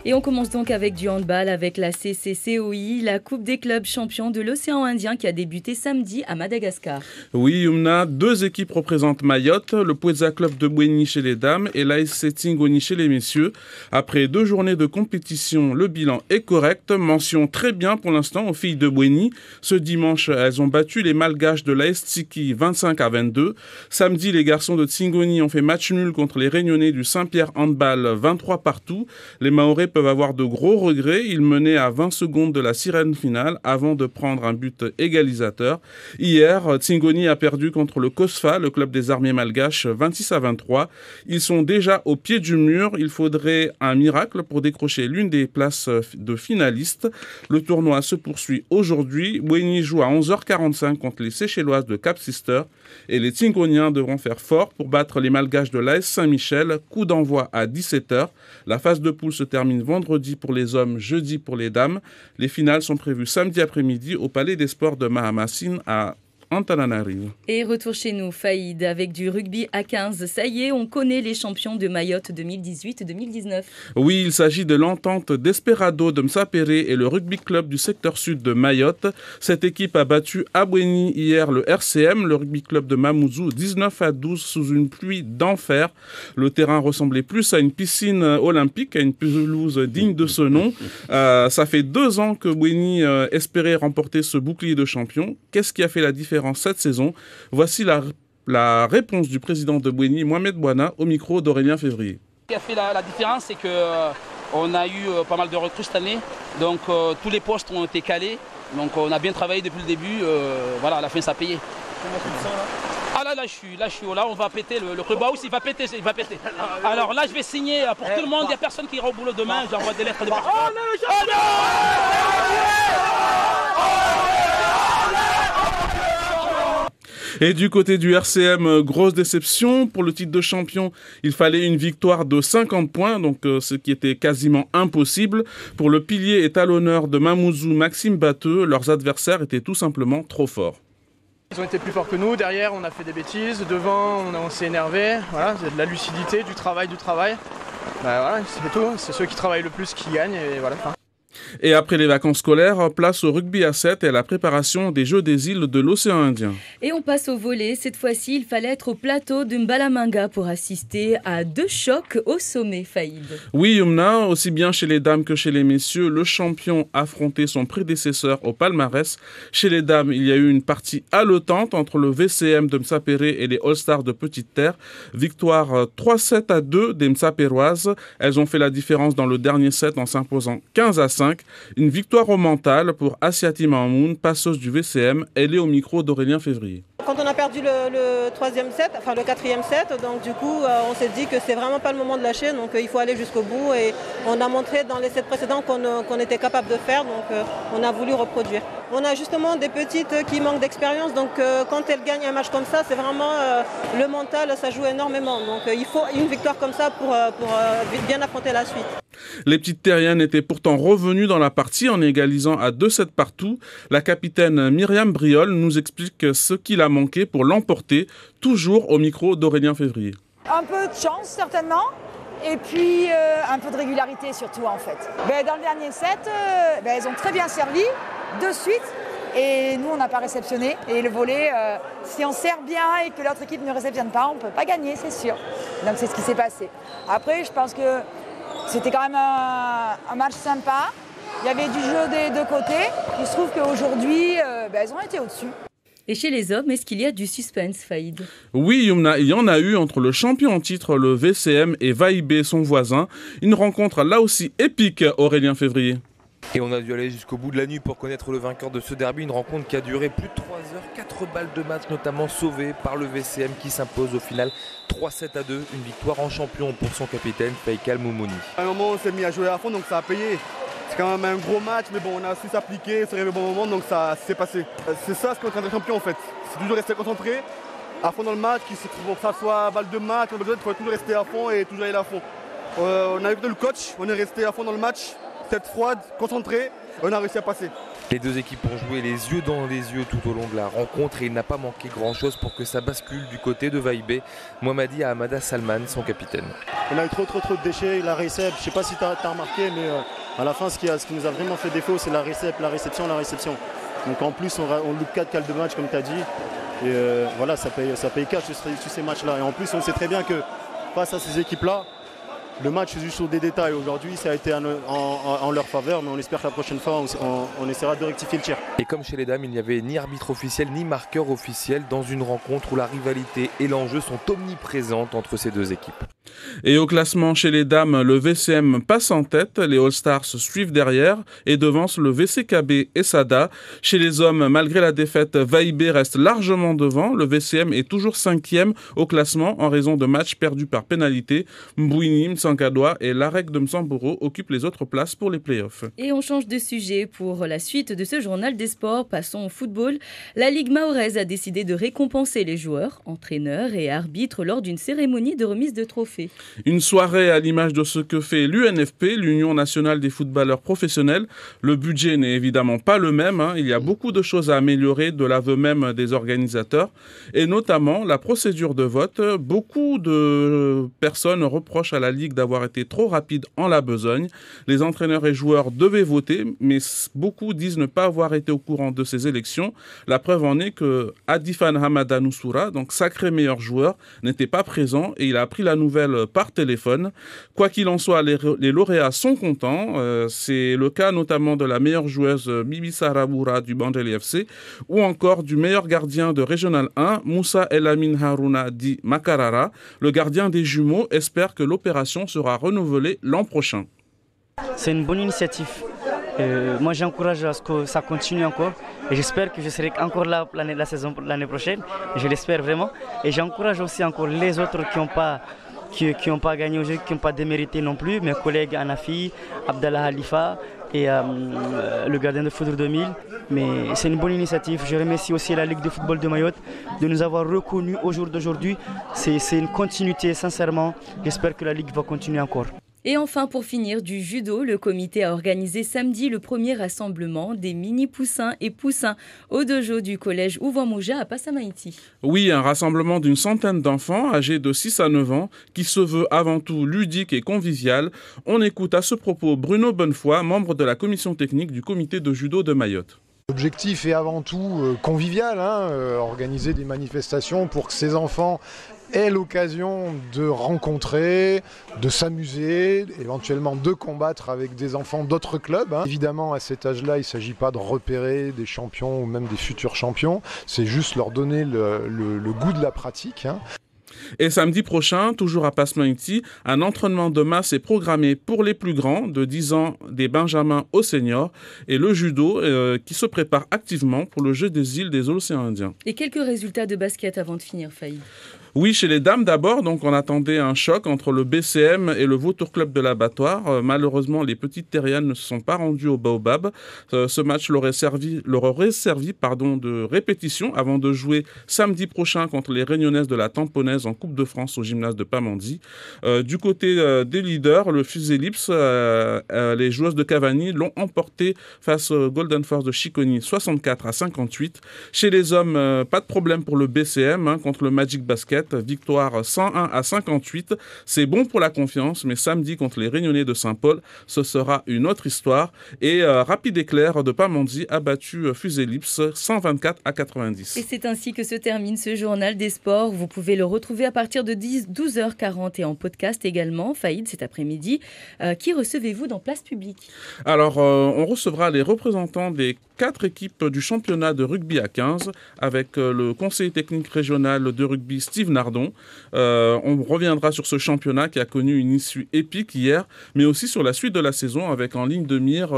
Et on commence donc avec du handball avec la CCCOI, la Coupe des clubs champions de l'océan Indien qui a débuté samedi à Madagascar. Oui, Yumna, 2 équipes représentent Mayotte, le Pueza Club de Bouéni chez les dames et l'ASC Tingoni chez les messieurs. Après 2 journées de compétition, le bilan est correct. Mention très bien pour l'instant aux filles de Bouéni. Ce dimanche, elles ont battu les Malgaches de l'AS Tsiki 25-22. Samedi, les garçons de Tingoni ont fait match nul contre les Réunionnais du Saint-Pierre Handball 23 partout. Les Mahorais peuvent avoir de gros regrets. Ils menaient à 20 secondes de la sirène finale avant de prendre un but égalisateur. Hier, Tingoni a perdu contre le COSFA, le club des armées malgaches, 26-23. Ils sont déjà au pied du mur. Il faudrait un miracle pour décrocher l'une des places de finalistes. Le tournoi se poursuit aujourd'hui. Bouéni joue à 11h45 contre les Seychelloises de Cap Sister et les Tingoniens devront faire fort pour battre les Malgaches de l'AS Saint-Michel. Coup d'envoi à 17h. La phase de poule se termine vendredi pour les hommes, jeudi pour les dames. Les finales sont prévues samedi après-midi au Palais des Sports de Mahamassine à Antananarivo. Et retour chez nous, Faïd, avec du rugby à 15. Ça y est, on connaît les champions de Mayotte 2018-2019. Oui, il s'agit de l'entente d'Esperado de Msapéré et le rugby club du secteur sud de Mayotte. Cette équipe a battu à Bouéni hier le RCM, le rugby club de Mamoudzou, 19-12 sous une pluie d'enfer. Le terrain ressemblait plus à une piscine olympique, à une pelouse digne de ce nom. Ça fait 2 ans que Bouéni espérait remporter ce bouclier de champion. Qu'est-ce qui a fait la différence cette saison? Voici la réponse du président de Bouéni, Mohamed Bouana, au micro d'Aurélien Février. Ce qui a fait la différence, c'est qu'on a eu pas mal de recrues cette année, donc tous les postes ont été calés, donc on a bien travaillé depuis le début, voilà, à la fin ça a payé. Ah là je suis là, on va péter, le club house il va péter. Alors là je vais signer pour tout le monde, il n'y a personne qui ira au boulot demain, j'envoie des lettres de partout. Et du côté du RCM, grosse déception. Pour le titre de champion, il fallait une victoire de 50 points, donc ce qui était quasiment impossible. Pour le pilier et talonneur de Mamoudzou, Maxime Batteux, leurs adversaires étaient tout simplement trop forts. Ils ont été plus forts que nous, derrière on a fait des bêtises, devant on s'est énervé, voilà, c'est de la lucidité, du travail. Voilà, c'est tout, c'est ceux qui travaillent le plus qui gagnent et voilà. Et après les vacances scolaires, place au rugby à 7 et à la préparation des Jeux des îles de l'océan Indien. Et on passe au volley. Cette fois-ci, il fallait être au plateau de Mbalamanga pour assister à 2 chocs au sommet, Faïd. Oui, Yumna, aussi bien chez les dames que chez les messieurs, le champion affrontait son prédécesseur au palmarès. Chez les dames, il y a eu une partie haletante entre le VCM de Msapéré et les All-Stars de Petite Terre. Victoire 3-7-2 des Msapéroises. Elles ont fait la différence dans le dernier set en s'imposant 15-5. Une victoire au mental pour Asiati Mahamoun, passeuse du VCM. Elle est au micro d'Aurélien Février. Quand on a perdu le troisième set, enfin le quatrième set, donc du coup on s'est dit que c'est vraiment pas le moment de lâcher, donc il faut aller jusqu'au bout et on a montré dans les sets précédents qu'on était capable de faire, donc on a voulu reproduire. On a justement des petites qui manquent d'expérience, donc quand elles gagnent un match comme ça, c'est vraiment le mental, ça joue énormément, donc il faut une victoire comme ça pour bien affronter la suite. Les petites terriennes étaient pourtant revenues dans la partie en égalisant à 2-7 partout. La capitaine Myriam Briol nous explique ce qu'il a manqué pour l'emporter, toujours au micro d'Aurélien Février. Un peu de chance certainement, et puis un peu de régularité surtout en fait. Dans le dernier set, elles ont très bien servi de suite. Et nous, on n'a pas réceptionné. Et le volley, si on sert bien et que l'autre équipe ne réceptionne pas, on ne peut pas gagner, c'est sûr. Donc c'est ce qui s'est passé. Après, je pense que c'était quand même un match sympa. Il y avait du jeu des deux côtés. Il se trouve qu'aujourd'hui, elles ont été au-dessus. Et chez les hommes, est-ce qu'il y a du suspense, Faïd? Oui, Yumna, il y en a eu entre le champion en titre, le VCM, et Vaïbé, son voisin. Une rencontre là aussi épique, Aurélien Février. Et on a dû aller jusqu'au bout de la nuit pour connaître le vainqueur de ce derby. Une rencontre qui a duré plus de 3 heures, 4 balles de match notamment sauvées par le VCM qui s'impose au final 3-7-2. Une victoire en champion pour son capitaine Faïkal Moumouni. À un moment on s'est mis à jouer à fond donc ça a payé. C'est quand même un gros match mais bon on a su s'appliquer, se réveiller au bon moment donc ça s'est passé. C'est ça ce qu'on est en train d'être champion en fait. C'est toujours rester concentré, à fond dans le match, que ça soit balle de match, il faut toujours rester à fond et toujours aller à fond. On a eu le coach, on est resté à fond dans le match. Tête froide, concentrée, on a réussi à passer. Les deux équipes ont joué les yeux dans les yeux tout au long de la rencontre et il n'a pas manqué grand-chose pour que ça bascule du côté de Vaïbé. Mohamadi Ahmada Salman, son capitaine. On a eu trop de déchets, la réception, je ne sais pas si tu as remarqué, mais à la fin, ce qui nous a vraiment fait défaut, c'est la réception. Donc en plus, on loupe 4 calmes de match, comme tu as dit. Et voilà, ça paye cash sur ces matchs-là. Et en plus, on sait très bien que face à ces équipes-là, le match se joue sur des détails. Aujourd'hui, ça a été en leur faveur, mais on espère que la prochaine fois, on essaiera de rectifier le tir. Et comme chez les dames, il n'y avait ni arbitre officiel, ni marqueur officiel dans une rencontre où la rivalité et l'enjeu sont omniprésentes entre ces deux équipes. Et au classement chez les dames, le VCM passe en tête, les All-Stars suivent derrière et devancent le VCKB et Sada. Chez les hommes, malgré la défaite, Vaïbé reste largement devant. Le VCM est toujours 5e au classement en raison de matchs perdus par pénalité. Mbouini, Msankadoua et l'AREC de Msamboro occupent les autres places pour les playoffs. Et on change de sujet pour la suite de ce journal des sports. Passons au football. La Ligue mahoraise a décidé de récompenser les joueurs, entraîneurs et arbitres lors d'une cérémonie de remise de trophées. Une soirée à l'image de ce que fait l'UNFP, l'Union nationale des footballeurs professionnels. Le budget n'est évidemment pas le même. Il y a beaucoup de choses à améliorer de l'aveu même des organisateurs. Et notamment la procédure de vote. Beaucoup de personnes reprochent à la Ligue d'avoir été trop rapide en la besogne. Les entraîneurs et joueurs devaient voter, mais beaucoup disent ne pas avoir été au courant de ces élections. La preuve en est que Adifan Hamada Noussoura, donc sacré meilleur joueur, n'était pas présent et il a appris la nouvelle par téléphone. Quoi qu'il en soit, les lauréats sont contents. C'est le cas notamment de la meilleure joueuse Bibi Saraboura du Bandeli FC ou encore du meilleur gardien de Régional 1, Moussa Elamin Harouna dit Makarara. Le gardien des jumeaux espère que l'opération sera renouvelée l'an prochain. C'est une bonne initiative. Moi j'encourage à ce que ça continue encore et j'espère que je serai encore là la saison l'année prochaine. Je l'espère vraiment. Et j'encourage aussi encore les autres qui n'ont pas gagné aujourd'hui, qui n'ont pas démérité non plus, mes collègues Anafi, Abdallah Halifa et le gardien de Foudre 2000. Mais c'est une bonne initiative. Je remercie aussi la Ligue de football de Mayotte de nous avoir reconnus au jour d'aujourd'hui. C'est une continuité, sincèrement. J'espère que la Ligue va continuer encore. Et enfin, pour finir, du judo, le comité a organisé samedi le premier rassemblement des mini-poussins et poussins au dojo du collège Ouvan-Mouja à Passamaïti. Oui, un rassemblement d'une centaine d'enfants âgés de 6 à 9 ans qui se veut avant tout ludique et convivial. On écoute à ce propos Bruno Bonnefoy, membre de la commission technique du comité de judo de Mayotte. L'objectif est avant tout convivial, organiser des manifestations pour que ces enfants aient l'occasion de rencontrer, de s'amuser, éventuellement de combattre avec des enfants d'autres clubs. Évidemment, à cet âge-là, il ne s'agit pas de repérer des champions ou même des futurs champions, c'est juste leur donner le goût de la pratique. Et samedi prochain, toujours à Passemeniti, un entraînement de masse est programmé pour les plus grands, de 10 ans, des benjamins aux seniors, et le judo qui se prépare activement pour le jeu des îles des océans Indiens. Et quelques résultats de basket avant de finir, Faïd. Oui, chez les dames d'abord, donc on attendait un choc entre le BCM et le Vautour Club de l'Abattoir. Malheureusement, les petites terriennes ne se sont pas rendues au Baobab. Ce match leur aurait servi de répétition avant de jouer samedi prochain contre les Réunionnaises de la Tamponnaise en Coupe de France au gymnase de Pamandzi. Du côté des leaders, le Fuselips, les joueuses de Cavani l'ont emporté face au Golden Force de Chiconi 64-58. Chez les hommes, pas de problème pour le BCM contre le Magic Basket. Victoire 101-58. C'est bon pour la confiance, mais samedi contre les Réunionnais de Saint-Paul, ce sera une autre histoire. Et Rapide Éclair de Pamandzi a battu Fuselips 124-90. Et c'est ainsi que se termine ce journal des sports. Vous pouvez le retrouver à partir de 12h40 et en podcast également. Faïd, cet après-midi. Qui recevez-vous dans Place Publique? Alors, on recevra les représentants des 4 équipes du championnat de rugby à 15 avec le conseiller technique régional de rugby Steve Nardon. On reviendra sur ce championnat qui a connu une issue épique hier, mais aussi sur la suite de la saison avec en ligne de mire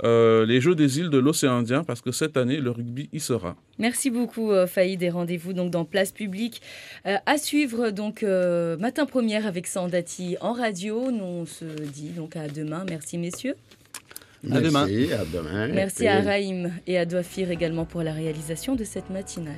les Jeux des îles de l'océan Indien parce que cette année, le rugby y sera. Merci beaucoup Faïd et rendez-vous donc dans Place Publique. À suivre donc Matin Première avec Sandati en radio. Nous on se dit donc à demain. Merci messieurs. À demain. À demain. Merci à Raïm et à Douafir également pour la réalisation de cette matinale.